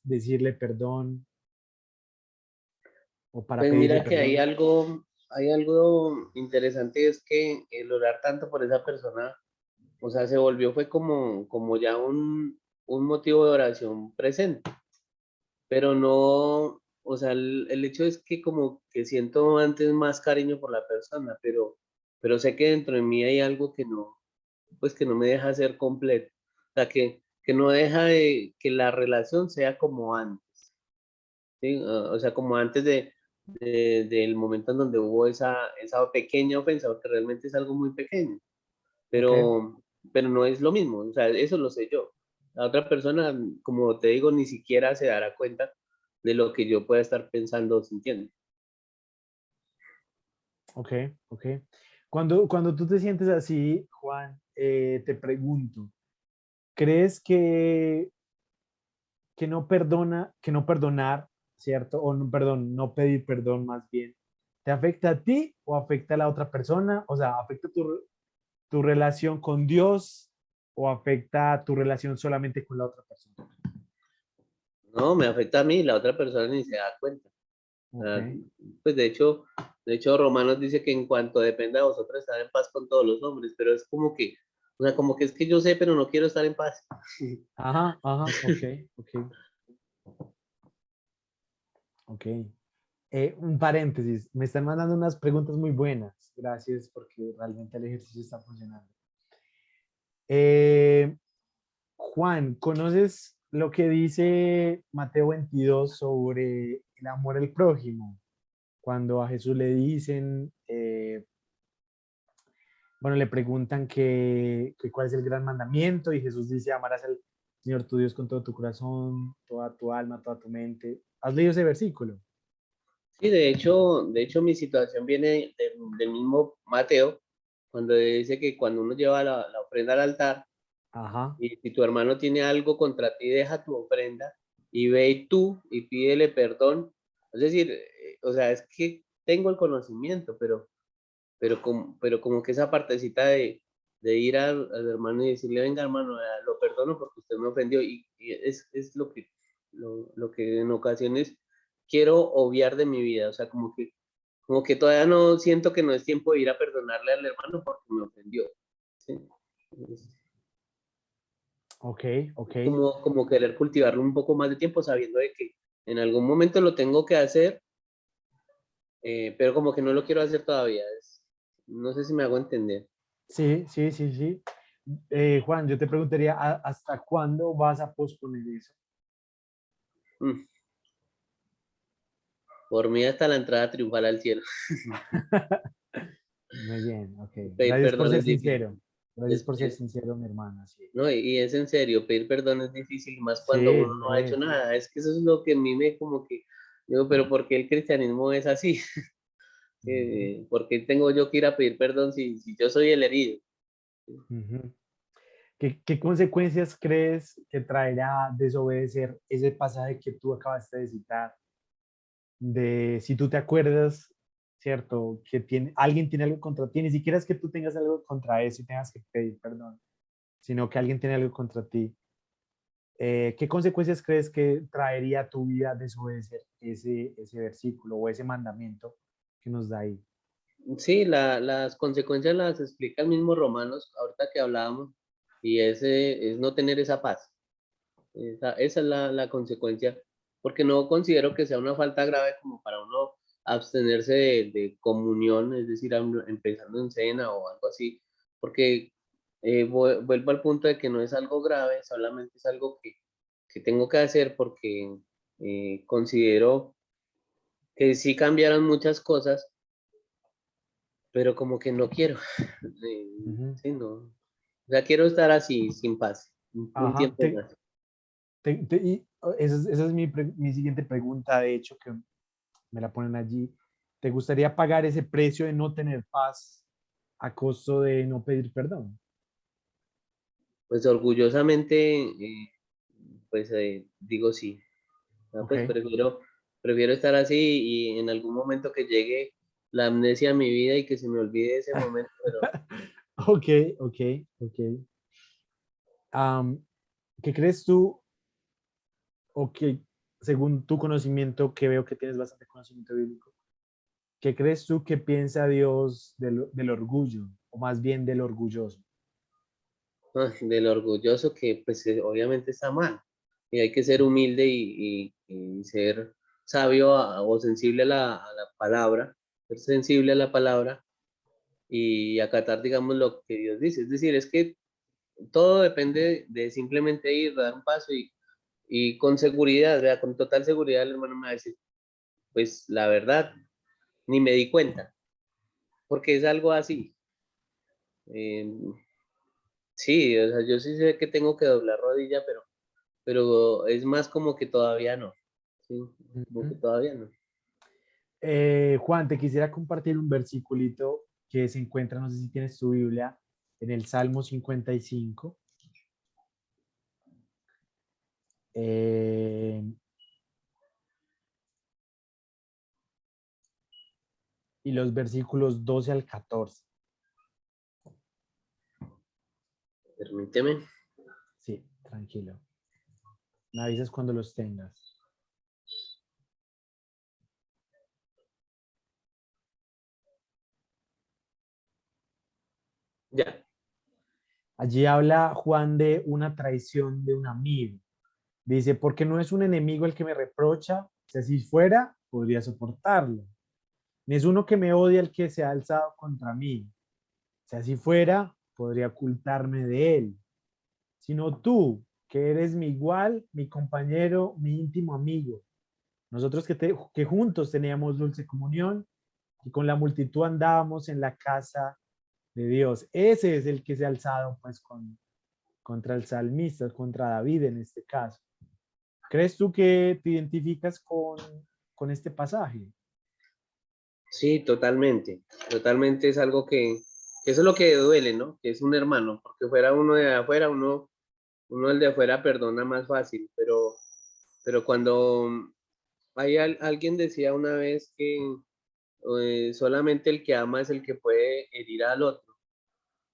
decirle perdón o para Pues pedirle mira que perdón. hay algo interesante, es que el orar tanto por esa persona, o sea, se volvió, fue como ya un motivo de oración presente, pero no, o sea, el hecho es que como que siento antes más cariño por la persona, pero sé que dentro de mí hay algo que no, pues que no me deja ser completo, o sea, que no deja de que la relación sea como antes, ¿sí? O sea, como antes del momento en donde hubo esa pequeña ofensa, porque realmente es algo muy pequeño, Ok, pero no es lo mismo, o sea, eso lo sé yo. La otra persona, como te digo, ni siquiera se dará cuenta de lo que yo pueda estar pensando o sintiendo. ok, ok. Cuando tú te sientes así, Juan, te pregunto, ¿crees que no perdonar, ¿cierto? O no, perdón, no pedir perdón más bien, ¿te afecta a ti o afecta a la otra persona? O sea, ¿afecta tu relación con Dios o afecta tu relación solamente con la otra persona? No, me afecta a mí, la otra persona ni se da cuenta. O Ok, sea, pues de hecho Romanos dice que en cuanto dependa de vosotros estar en paz con todos los hombres, pero es como que, o sea, como que es que yo sé, pero no quiero estar en paz. ajá, ajá, ok, ok, ok. Un paréntesis, me están mandando unas preguntas muy buenas. Gracias porque realmente el ejercicio está funcionando. Eh, Juan, ¿conoces lo que dice Mateo 22 sobre el amor al prójimo? Cuando a Jesús le dicen, bueno, le preguntan que cuál es el gran mandamiento y Jesús dice, amarás al Señor tu Dios con todo tu corazón, toda tu alma, toda tu mente. ¿Has leído ese versículo? Sí, de hecho mi situación viene del mismo Mateo, cuando dice que cuando uno lleva la ofrenda al altar, Ajá, y si tu hermano tiene algo contra ti, deja tu ofrenda y ve y tú y pídele perdón. Es decir, o sea, es que tengo el conocimiento, pero como que esa partecita de ir al hermano y decirle, venga hermano, lo perdono porque usted me ofendió, y es lo que en ocasiones quiero obviar de mi vida, o sea, como que todavía no siento que no es tiempo de ir a perdonarle al hermano porque me ofendió, ¿sí? ok, ok. Como querer cultivarlo un poco más de tiempo sabiendo de que en algún momento lo tengo que hacer, pero como que no lo quiero hacer todavía. No sé si me hago entender. Sí, sí, sí, sí. Juan, yo te preguntaría, ¿hasta cuándo vas a posponer eso? Mm, Por mí hasta la entrada triunfal al cielo. Muy bien, ok. Pedir Gracias por perdón ser es difícil. sincero. Gracias Es, por ser es- sincero, mi hermana. Sí, no, y es en serio, pedir perdón es difícil, y más cuando sí, uno lo no ha hecho es. nada. Es que eso es lo que a mí me como que digo, pero ¿por qué el cristianismo es así? Ujú, ¿Por qué tengo yo que ir a pedir perdón si yo soy el herido? ujú. ¿Qué consecuencias crees que traerá desobedecer ese pasaje que tú acabaste de citar? De si tú te acuerdas, ¿cierto? Que alguien tiene algo contra ti, ni siquiera es que tú tengas algo contra eso y tengas que pedir perdón, sino que alguien tiene algo contra ti. ¿Qué consecuencias crees que traería a tu vida desobedecer ese versículo o ese mandamiento que nos da ahí? Sí, las consecuencias las explica el mismo Romanos, ahorita que hablábamos. y ese es no tener esa paz. Esa es la consecuencia, porque no considero que sea una falta grave como para uno abstenerse de comunión, es decir, empezando en cena o algo así, porque vuelvo al punto de que no es algo grave, solamente es algo que tengo que hacer porque considero que sí cambiaron muchas cosas, pero como que no quiero. Ujú. Sí, no. O sea, quiero estar así, sin paz, un Ajá. tiempo más. Esa es mi siguiente pregunta, de hecho, que me la ponen allí. ¿Te gustaría pagar ese precio de no tener paz a costo de no pedir perdón? Pues orgullosamente, pues digo sí. Ah, Ok, pues prefiero estar así y en algún momento que llegue la amnesia a mi vida y que se me olvide ese momento, pero ok, ok, ok. Am, ¿Qué crees tú, o que según tu conocimiento, que veo que tienes bastante conocimiento bíblico, qué crees tú que piensa Dios del orgullo, o más bien del orgulloso? del orgulloso que pues obviamente está mal y hay que ser humilde y ser sabio o sensible a la palabra, ser sensible a la palabra y acatar, digamos, lo que Dios dice. Es decir, es que todo depende de simplemente ir, dar un paso y con seguridad, ¿verdad? Con total seguridad el hermano me va a decir, pues la verdad, ni me di cuenta, porque es algo así. Eh, sí, o sea, yo sí sé que tengo que doblar rodilla, pero es más como que todavía no. Sí, como que Ujú. todavía no. Juan, te quisiera compartir un versiculito que se encuentra, no sé si tienes tu Biblia, en el Salmo 55. eh, y los versículos 12 al 14. Permíteme. Sí, tranquilo. Me avisas cuando los tengas. Ya. Allí habla Juan de una traición de un amigo. Dice, porque no es un enemigo el que me reprocha, si así fuera, podría soportarlo. Ni es uno que me odia el que se ha alzado contra mí. Si así fuera, podría ocultarme de él. Sino tú, que eres mi igual, mi compañero, mi íntimo amigo. Nosotros que juntos teníamos dulce comunión y con la multitud andábamos en la casa de Dios. Ese es el que se ha alzado pues contra el salmista, contra David en este caso. ¿Crees tú que te identificas con este pasaje? Sí, totalmente. Totalmente es algo que eso es lo que duele, ¿no? Que es un hermano, porque fuera uno de afuera, uno el de afuera perdona más fácil, pero cuando alguien decía una vez que solamente el que ama es el que puede herir al otro.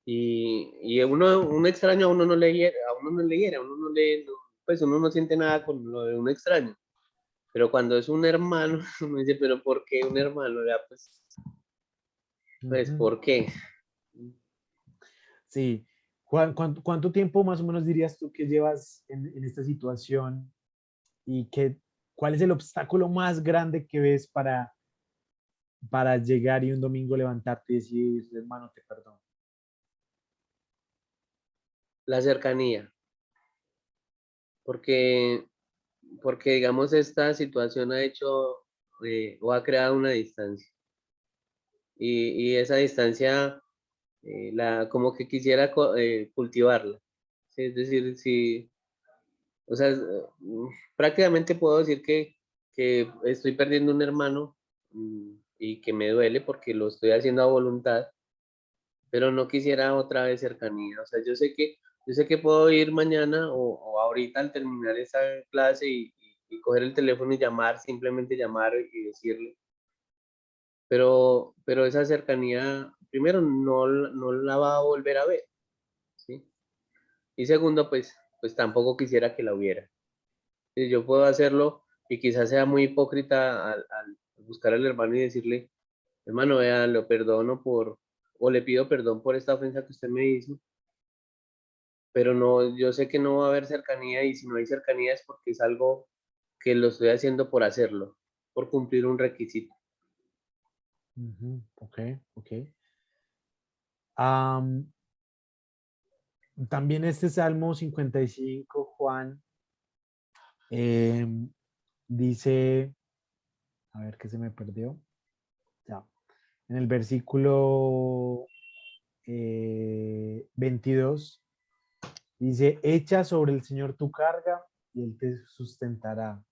Y un extraño a uno no le hiere, a uno no le hiere, a uno no le, pues uno no siente nada con lo de un extraño. Pero cuando es un hermano, uno dice, pero ¿por qué un hermano? Ya, pues Ujú. ¿por qué? Sí. Juan, ¿cuánto tiempo más o menos dirías tú que llevas en esta situación y cuál es el obstáculo más grande que ves para llegar y un domingo levantarte y decir, hermano, te perdono? La cercanía, porque, porque digamos esta situación ha hecho o ha creado una distancia y esa distancia como que quisiera cultivarla. Sí, es decir, si, o sea, prácticamente puedo decir que estoy perdiendo un hermano y que me duele porque lo estoy haciendo a voluntad, pero no quisiera otra vez cercanía. O sea, yo sé que puedo ir mañana o ahorita al terminar esa clase y coger el teléfono y llamar, simplemente llamar y decirle, pero esa cercanía, primero, no la va a volver a ver, ¿sí? Y segundo, pues tampoco quisiera que la hubiera. Si yo puedo hacerlo y quizás sea muy hipócrita al buscar al hermano y decirle, hermano, vea, lo perdono o le pido perdón por esta ofensa que usted me hizo, pero no, yo sé que no va a haber cercanía y si no hay cercanía es porque es algo que lo estoy haciendo por hacerlo, por cumplir un requisito. Ujú, ok, ok. Am, también este Salmo 55, Juan, em, dice, a ver qué se me perdió. Ya. En el versículo 22 dice, echa sobre el Señor tu carga y Él te sustentará.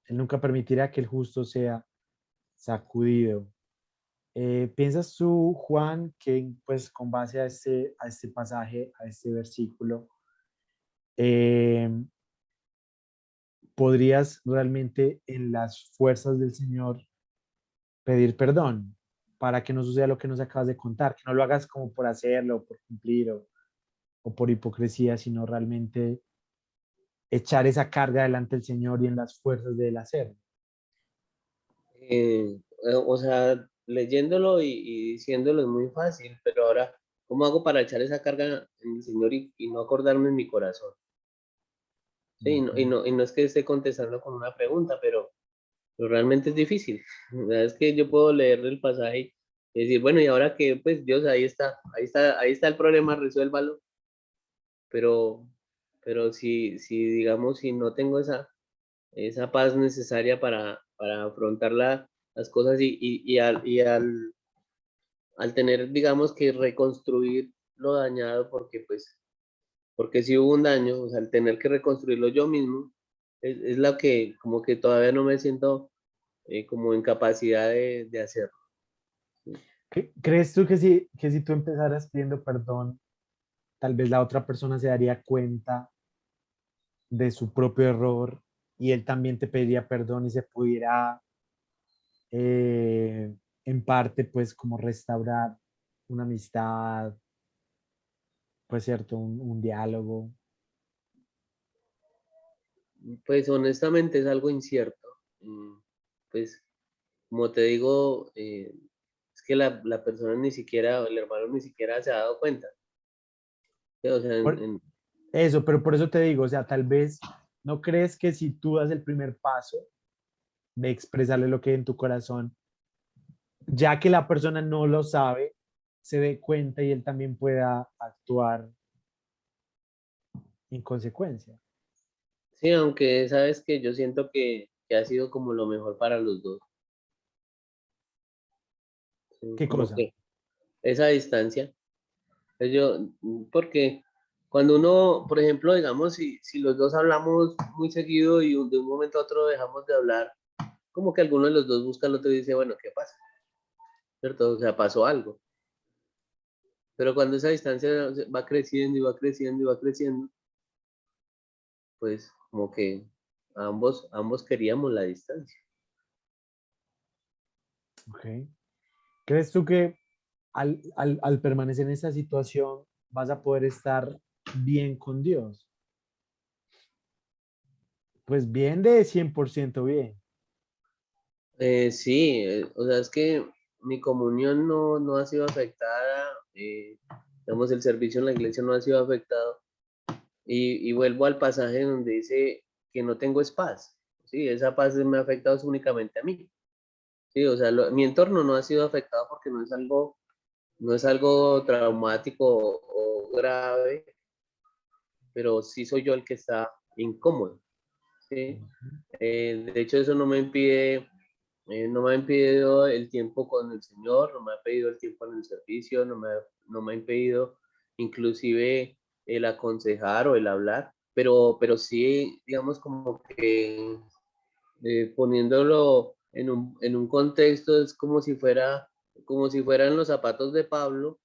Él nunca permitirá que el justo sea sacudido. ¿Piensas tú, Juan, que pues con base a este pasaje, a este versículo, eh, podrías realmente en las fuerzas del Señor pedir perdón para que no suceda lo que nos acabas de contar, que no lo hagas como por hacerlo, por cumplir o por hipocresía, sino realmente echar esa carga delante del Señor y en las fuerzas del hacer? O sea, leyéndolo y diciéndolo es muy fácil, pero ahora, ¿cómo hago para echar esa carga en el Señor y no acordarme en mi corazón? Sí, Ujú. y no es que esté contestando con una pregunta, pero realmente es difícil. La verdad es que yo puedo leer el pasaje y decir, bueno, y ahora que, pues Dios, ahí está el problema, resuélvalo, pero, pero si digamos, si no tengo esa paz necesaria para afrontar las cosas al tener, digamos, que reconstruir lo dañado, porque si hubo un daño, o sea, al tener que reconstruirlo yo mismo, es lo que como que todavía no me siento como en capacidad de hacerlo. ¿Crees tú que si tú empezaras pidiendo perdón, tal vez la otra persona se daría cuenta de su propio error y él también te pediría perdón y se pudiera eh, en parte pues como restaurar una amistad, pues cierto, un diálogo? Pues honestamente es algo incierto. Pues como te digo, es que la persona ni siquiera, el hermano ni siquiera se ha dado cuenta. ¿Sí? O sea, Por eso, pero por eso te digo, o sea, tal vez no crees que si tú das el primer paso de expresarle lo que hay en tu corazón, ya que la persona no lo sabe, se dé cuenta y él también pueda actuar en consecuencia. sí, aunque sabes que yo siento que ha sido como lo mejor para los dos. ¿Sí? ¿Qué Como cosa? que esa distancia. Porque cuando uno, por ejemplo, digamos, si los dos hablamos muy seguido y de un momento a otro dejamos de hablar, como que alguno de los dos busca al otro y dice, bueno, ¿qué pasa? ¿Cierto? O sea, pasó algo. Pero cuando esa distancia va creciendo y va creciendo y va creciendo, pues como que ambos queríamos la distancia. Ok. ¿Crees tú que al permanecer en esa situación vas a poder estar bien con Dios? Pues bien de 100% bien. Sí, o sea, es que mi comunión no ha sido afectada, digamos, el servicio en la iglesia no ha sido afectado. Y vuelvo al pasaje donde dice que no tengo es paz. Sí, esa paz me ha afectado únicamente a mí. Sí, o sea, mi entorno no ha sido afectado porque no es algo traumático o grave, pero sí soy yo el que está incómodo. ¿Sí? De hecho, eso no me ha impedido el tiempo con el Señor, no me ha impedido el tiempo en el servicio, no me ha impedido inclusive el aconsejar o el hablar, pero sí, digamos, como que poniéndolo en un contexto, es como si fueran los zapatos de Pablo,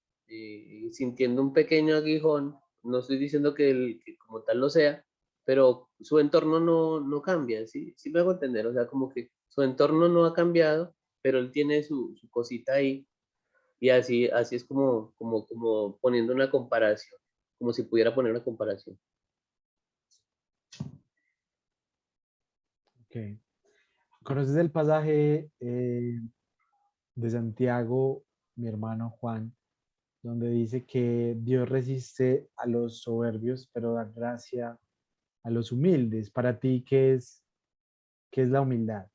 sintiendo un pequeño aguijón. No estoy diciendo que como tal lo sea, pero su entorno no cambia, ¿sí? Sí me hago entender, o sea, como que su entorno no ha cambiado, pero él tiene su cosita ahí, y así es como poniendo una comparación, como si pudiera poner una comparación. Ok. ¿Conoces el pasaje de Santiago, mi hermano Juan, donde dice que Dios resiste a los soberbios, pero da gracia a los humildes. Para ti, qué es la humildad?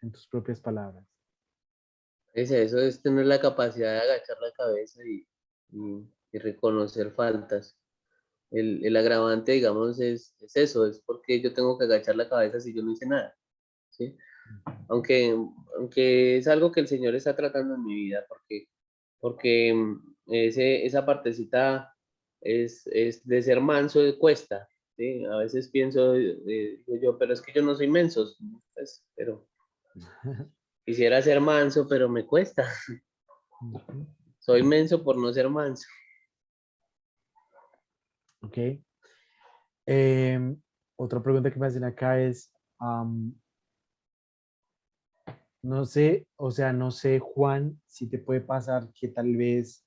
En tus propias palabras. Eso es tener la capacidad de agachar la cabeza y reconocer faltas. El agravante, digamos, es eso, es porque yo tengo que agachar la cabeza si yo no hice nada, ¿sí? Aunque, aunque es algo que el Señor está tratando en mi vida, porque esa partecita es de ser manso cuesta, ¿sí? A veces pienso, digo yo, pero es que yo no soy menso, pues, pero quisiera ser manso, pero me cuesta. Ujú. Soy menso por no ser manso. Ok. Em, Otra pregunta que me hacen acá es, no sé, o sea, no sé, Juan, si te puede pasar que tal vez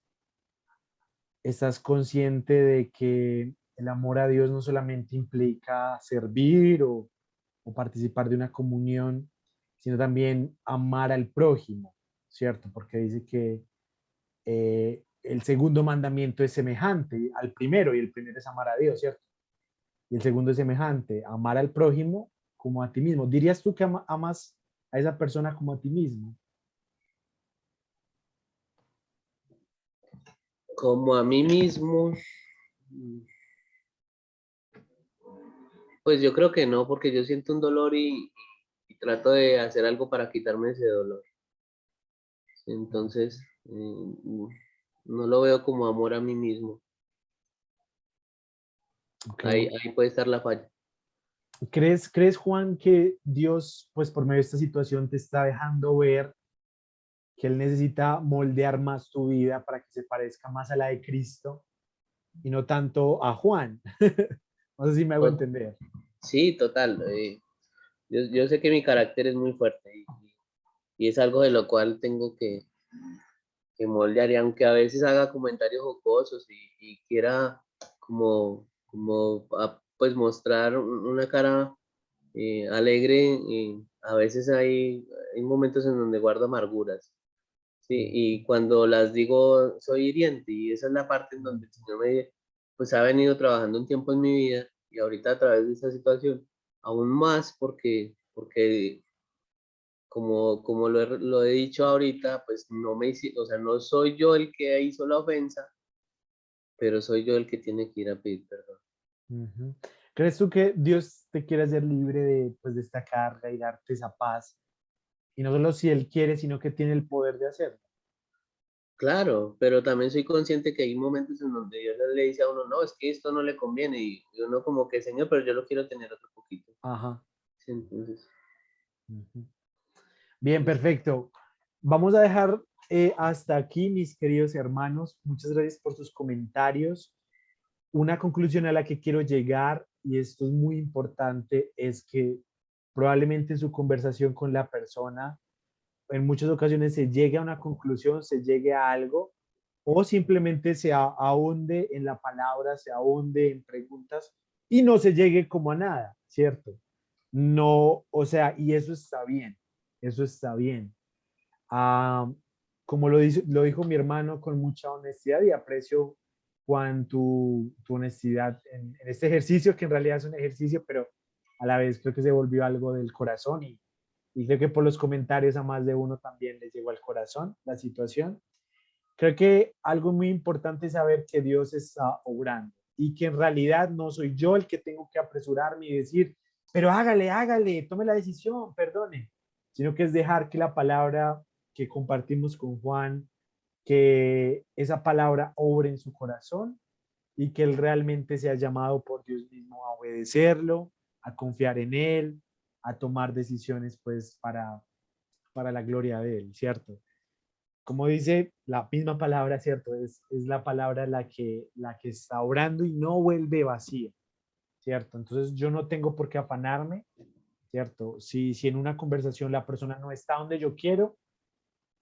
estás consciente de que el amor a Dios no solamente implica servir o participar de una comunión, sino también amar al prójimo, ¿cierto? Porque dice que el segundo mandamiento es semejante al primero y el primero es amar a Dios, ¿cierto? Y el segundo es semejante, amar al prójimo como a ti mismo. ¿Dirías tú que amas a esa persona como a ti mismo? Como a mí mismo, pues yo creo que no, porque yo siento un dolor y trato de hacer algo para quitarme ese dolor. Entonces, no lo veo como amor a mí mismo. Ok. Ahí puede estar la falla. ¿Crees, Juan, que Dios, pues por medio de esta situación, te está dejando ver que Él necesita moldear más tu vida para que se parezca más a la de Cristo y no tanto a Juan? No sé si me hago To- entender. Sí, total. Yo sé que mi carácter es muy fuerte y es algo de lo cual tengo que moldear, y aunque a veces haga comentarios jocosos y quiera pues mostrar una cara alegre, a veces hay momentos en donde guardo amarguras, ¿sí? Y cuando las digo soy hiriente, y esa es la parte en donde el Señor pues ha venido trabajando un tiempo en mi vida, y ahorita a través de esta situación, aún más porque como lo he dicho ahorita, pues no o sea, no soy yo el que hizo la ofensa, pero soy yo el que tiene que ir a pedir perdón. Ujú. ¿Crees tú que Dios te quiere hacer libre de, pues, de esta carga y darte esa paz? Y no solo si Él quiere, sino que tiene el poder de hacerlo. Claro, pero también soy consciente que hay momentos en donde Dios le dice a uno, no, es que esto no le conviene, y uno como que, Señor, pero yo lo quiero tener otro poquito. Ajá. Sí, entonces, Ujú. Bien, perfecto. Vamos a dejar hasta aquí, mis queridos hermanos. Muchas gracias por sus comentarios. Una conclusión a la que quiero llegar, y esto es muy importante, es que probablemente en su conversación con la persona, en muchas ocasiones se llegue a una conclusión, se llegue a algo, o simplemente se ahonde en la palabra, se ahonde en preguntas y no se llegue como a nada, ¿cierto? No, o sea, y eso está bien, eso está bien. Ah, como lo dijo mi hermano con mucha honestidad, y aprecio, Juan, tu honestidad en este ejercicio, que en realidad es un ejercicio, pero a la vez creo que se volvió algo del corazón, y creo que por los comentarios a más de uno también les llegó al corazón la situación. Creo que algo muy importante es saber que Dios está obrando y que en realidad no soy yo el que tengo que apresurarme y decir, pero hágale, hágale, tome la decisión, perdone, sino que es dejar que la palabra que compartimos con Juan, que esa palabra obre en su corazón y que él realmente sea llamado por Dios mismo a obedecerlo, a confiar en él, a tomar decisiones pues para la gloria de él, ¿cierto? Como dice la misma palabra, ¿cierto? Es la palabra la que está obrando y no vuelve vacía, ¿cierto? Entonces yo no tengo por qué afanarme, ¿cierto? Si en una conversación la persona no está donde yo quiero,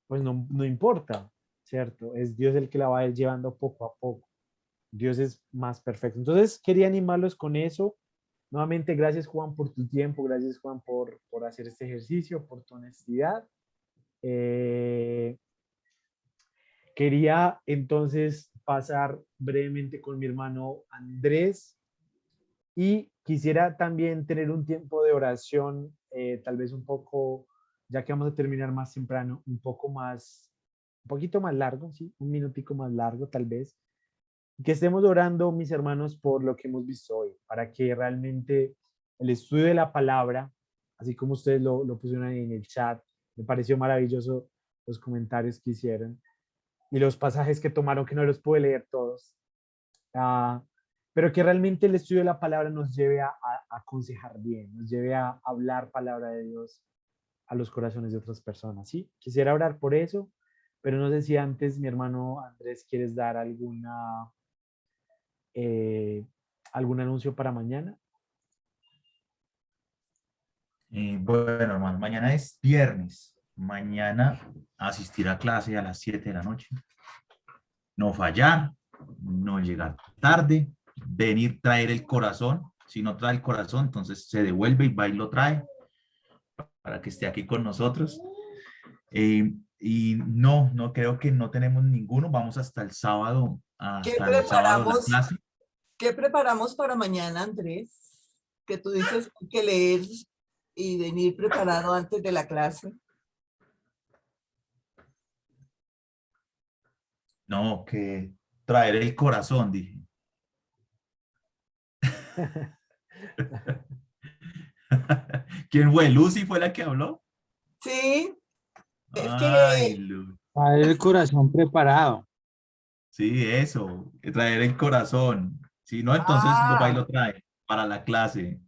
pues no importa, ¿cierto? Es Dios el que la va llevando poco a poco. Dios es más perfecto. Entonces quería animarlos con eso. Nuevamente, gracias Juan por tu tiempo, gracias Juan por hacer este ejercicio, por tu honestidad. Quería entonces pasar brevemente con mi hermano Andrés y quisiera también tener un tiempo de oración, tal vez un poco, ya que vamos a terminar más temprano, un poquito más largo, ¿sí? Un minutico más largo tal vez. Que estemos orando, mis hermanos, por lo que hemos visto hoy, para que realmente el estudio de la palabra, así como ustedes lo pusieron ahí en el chat, me pareció maravilloso los comentarios que hicieron y los pasajes que tomaron, que no los pude leer todos. Pero que realmente el estudio de la palabra nos lleve a aconsejar bien, nos lleve a hablar palabra de Dios a los corazones de otras personas, ¿sí? Quisiera orar por eso, pero no sé si antes, mi hermano Andrés, ¿quieres dar algún anuncio para mañana? Bueno, hermano, mañana es viernes. Mañana asistir a clase a las 7 de la noche. No fallar, no llegar tarde, venir, traer el corazón. Si no trae el corazón, entonces se devuelve y va y lo trae para que esté aquí con nosotros. Y no creo que no tenemos ninguno. Vamos hasta el sábado, la clase. ¿Qué preparamos para mañana, Andrés? Que tú dices que hay que leer y venir preparado antes de la clase. No, que traer el corazón, dije. ¿Quién fue? ¿Lucy fue la que habló? Sí, es Ay, que Traer el corazón preparado. sí, eso, traer el corazón. Si no, entonces lo va y lo trae para la clase.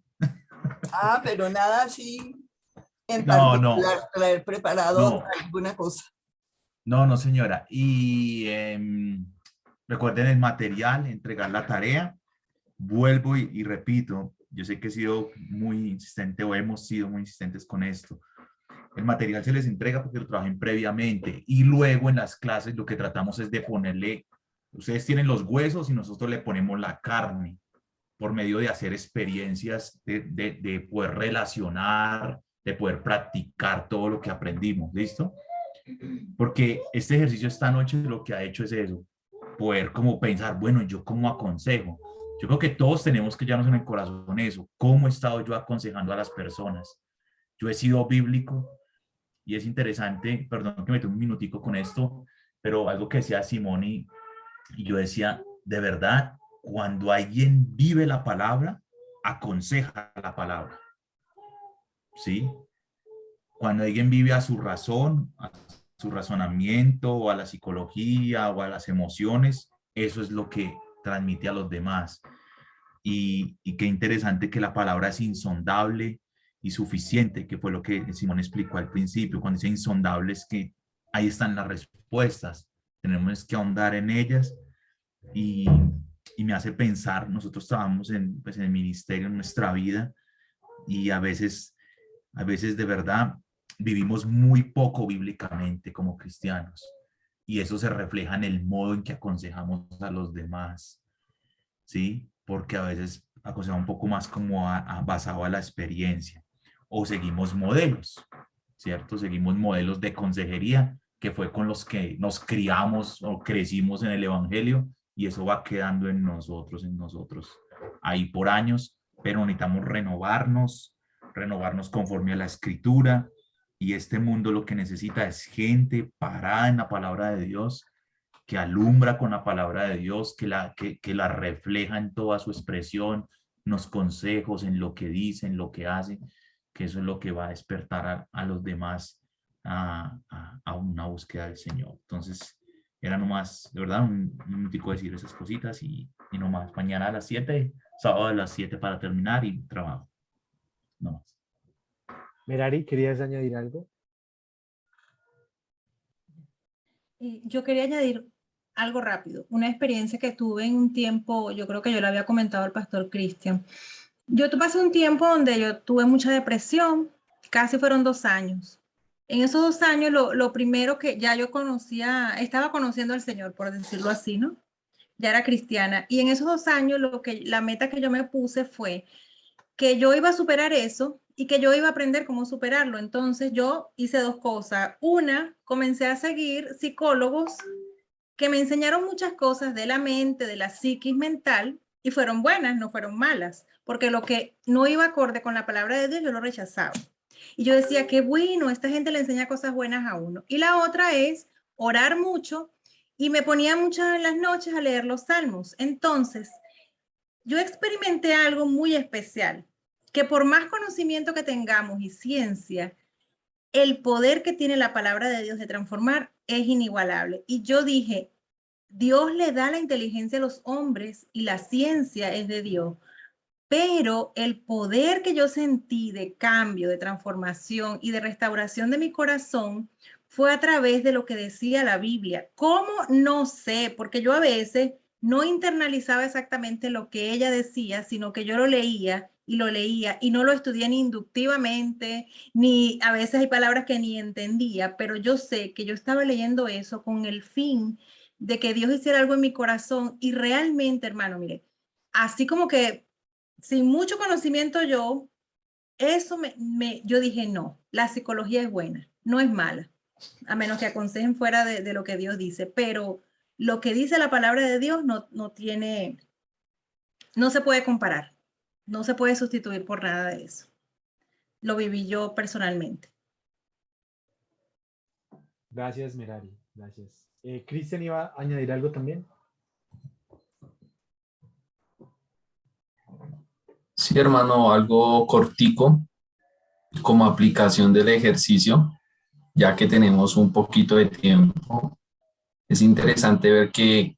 pero nada así en No, no, particular, traer preparado no, alguna cosa. no, señora. Y recuerden el material, entregar la tarea. Vuelvo y repito, yo sé que he sido muy insistente o hemos sido muy insistentes con esto. El material se les entrega porque lo trabajen previamente y luego en las clases lo que tratamos es de ponerle, ustedes tienen los huesos y nosotros le ponemos la carne por medio de hacer experiencias, de poder relacionar, de poder practicar todo lo que aprendimos, ¿listo? Porque este ejercicio esta noche lo que ha hecho es eso, poder como pensar, bueno, ¿yo cómo aconsejo? Yo creo que todos tenemos que llevarnos en el corazón eso, ¿cómo he estado yo aconsejando a las personas? Yo he sido bíblico y es interesante, perdón que me tome un minutico con esto, pero algo que decía Simón y yo decía, de verdad, cuando alguien vive la palabra, aconseja la palabra, ¿sí? Cuando alguien vive a su razón, a su razonamiento, o a la psicología, o a las emociones, eso es lo que transmite a los demás. Y qué interesante que la palabra es insondable y suficiente, que fue lo que Simón explicó al principio. Cuando dice insondable es que ahí están las respuestas, tenemos que ahondar en ellas y me hace pensar, nosotros trabajamos pues, en el ministerio, en nuestra vida, y a veces de verdad vivimos muy poco bíblicamente como cristianos, y eso se refleja en el modo en que aconsejamos a los demás, ¿sí? Porque a veces aconsejamos un poco más como basado a la experiencia, o seguimos modelos, ¿cierto? Seguimos modelos de consejería, que fue con los que nos criamos o crecimos en el Evangelio, y eso va quedando en nosotros ahí por años, pero necesitamos renovarnos conforme a la Escritura, y este mundo lo que necesita es gente parada en la palabra de Dios, que alumbra con la palabra de Dios, que la refleja en toda su expresión, en los consejos, en lo que dice, en lo que hace, que eso es lo que va a despertar a los demás a una búsqueda del Señor. Entonces, era nomás, de verdad, un minutico decir esas cositas y nomás. Mañana a las 7, sábado a las 7 para terminar y trabajo. No más. Merari, ¿querías añadir algo? Yo quería añadir algo rápido, una experiencia que tuve en un tiempo, yo creo que yo le había comentado al pastor Cristian. Yo pasé un tiempo donde yo tuve mucha depresión, casi fueron 2 años. En esos 2 años, lo primero que ya yo conocía, estaba conociendo al Señor, por decirlo así, ¿no? Ya era cristiana. Y en esos 2 años, la meta que yo me puse fue que yo iba a superar eso y que yo iba a aprender cómo superarlo. Entonces yo hice 2 cosas. Una, comencé a seguir psicólogos que me enseñaron muchas cosas de la mente, de la psiquis mental, y fueron buenas, no fueron malas, porque lo que no iba acorde con la palabra de Dios, yo lo rechazaba. Y yo decía, qué bueno, esta gente le enseña cosas buenas a uno. Y la otra es orar mucho, y me ponía muchas en las noches a leer los salmos. Entonces, yo experimenté algo muy especial, que por más conocimiento que tengamos y ciencia, el poder que tiene la palabra de Dios de transformar es inigualable. Y yo dije, Dios le da la inteligencia a los hombres y la ciencia es de Dios. Pero el poder que yo sentí de cambio, de transformación y de restauración de mi corazón fue a través de lo que decía la Biblia. ¿Cómo? No sé, porque yo a veces no internalizaba exactamente lo que ella decía, sino que yo lo leía y no lo estudié ni inductivamente, ni a veces hay palabras que ni entendía, pero yo sé que yo estaba leyendo eso con el fin de que Dios hiciera algo en mi corazón y realmente, hermano, mire, así como que sin mucho conocimiento yo, yo dije, no, la psicología es buena, no es mala, a menos que aconsejen fuera de lo que Dios dice, pero lo que dice la palabra de Dios no se puede comparar, no se puede sustituir por nada de eso. Lo viví yo personalmente. Gracias, Merari. Gracias. Cristian iba a añadir algo también. Sí, hermano, algo cortico como aplicación del ejercicio, ya que tenemos un poquito de tiempo. Es interesante ver que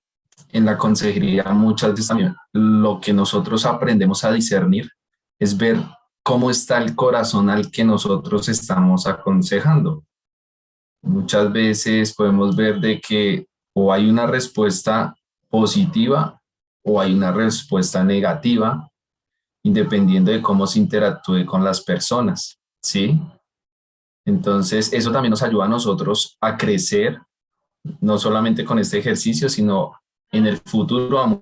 en la consejería muchas veces también lo que nosotros aprendemos a discernir es ver cómo está el corazón al que nosotros estamos aconsejando. Muchas veces podemos ver de que o hay una respuesta positiva o hay una respuesta negativa, independiendo de cómo se interactúe con las personas, ¿sí? Entonces, eso también nos ayuda a nosotros a crecer, no solamente con este ejercicio, sino en el futuro a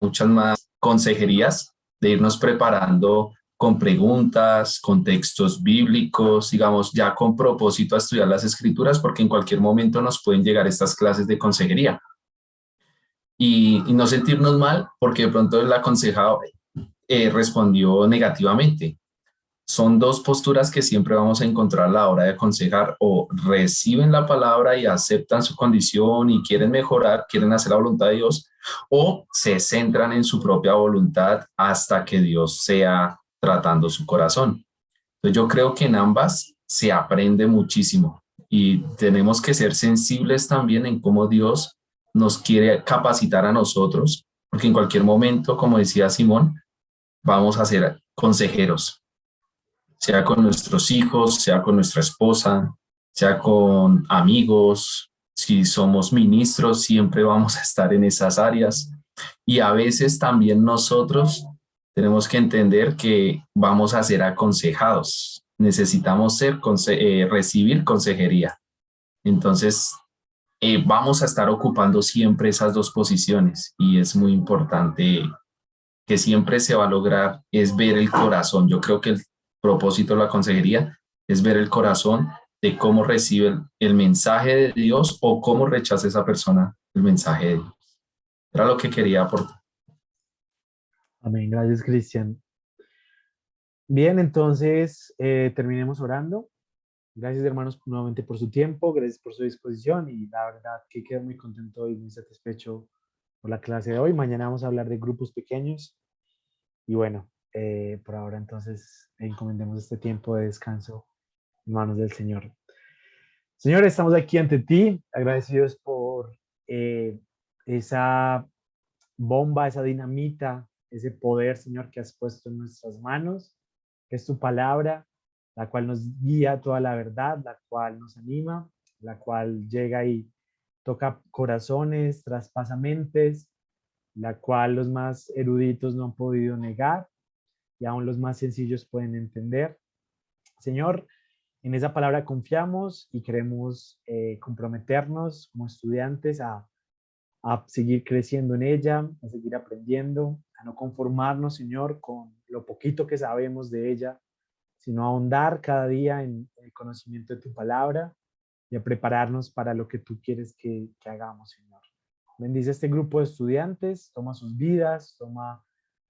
muchas más consejerías, de irnos preparando con preguntas, con textos bíblicos, digamos, ya con propósito a estudiar las escrituras, porque en cualquier momento nos pueden llegar estas clases de consejería. Y no sentirnos mal porque de pronto el aconsejado respondió negativamente. Son dos posturas que siempre vamos a encontrar a la hora de aconsejar: o reciben la palabra y aceptan su condición y quieren mejorar, quieren hacer la voluntad de Dios, o se centran en su propia voluntad hasta que Dios sea tratando su corazón. Entonces yo creo que en ambas se aprende muchísimo y tenemos que ser sensibles también en cómo Dios nos quiere capacitar a nosotros, porque en cualquier momento, como decía Simón, vamos a ser consejeros, sea con nuestros hijos, sea con nuestra esposa, sea con amigos. Si somos ministros, siempre vamos a estar en esas áreas. Y a veces también nosotros tenemos que entender que vamos a ser aconsejados. Necesitamos recibir consejería. Entonces, vamos a estar ocupando siempre esas dos posiciones y es muy importante que siempre se va a lograr es ver el corazón. Yo creo que el propósito de la consejería es ver el corazón de cómo recibe el mensaje de Dios o cómo rechaza esa persona el mensaje de Dios. Era lo que quería aportar. Amén. Gracias, Cristian. Bien, entonces terminemos orando. Gracias, hermanos, nuevamente por su tiempo, gracias por su disposición y la verdad que quedo muy contento y muy satisfecho por la clase de hoy. Mañana vamos a hablar de grupos pequeños y bueno, por ahora entonces encomendemos este tiempo de descanso en manos del Señor. Señor, estamos aquí ante ti, agradecidos por esa bomba, esa dinamita, ese poder, Señor, que has puesto en nuestras manos, que es tu palabra, la cual nos guía toda la verdad, la cual nos anima, la cual llega y toca corazones, traspasa mentes, la cual los más eruditos no han podido negar y aún los más sencillos pueden entender. Señor, en esa palabra confiamos y queremos comprometernos como estudiantes a seguir creciendo en ella, a seguir aprendiendo, a no conformarnos, Señor, con lo poquito que sabemos de ella, sino a ahondar cada día en el conocimiento de tu palabra y a prepararnos para lo que tú quieres que hagamos, Señor. Bendice este grupo de estudiantes, toma sus vidas, toma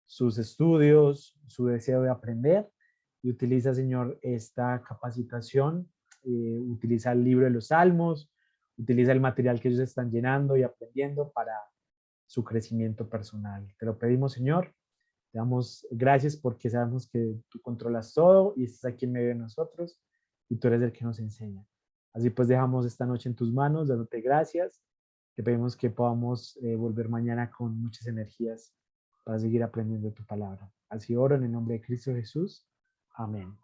sus estudios, su deseo de aprender y utiliza, Señor, esta capacitación, utiliza el libro de los Salmos, utiliza el material que ellos están llenando y aprendiendo para su crecimiento personal. Te lo pedimos, Señor. Te damos gracias porque sabemos que tú controlas todo y estás aquí en medio de nosotros y tú eres el que nos enseña. Así pues dejamos esta noche en tus manos, dándote gracias. Te pedimos que podamos volver mañana con muchas energías para seguir aprendiendo tu palabra. Así oro en el nombre de Cristo Jesús. Amén.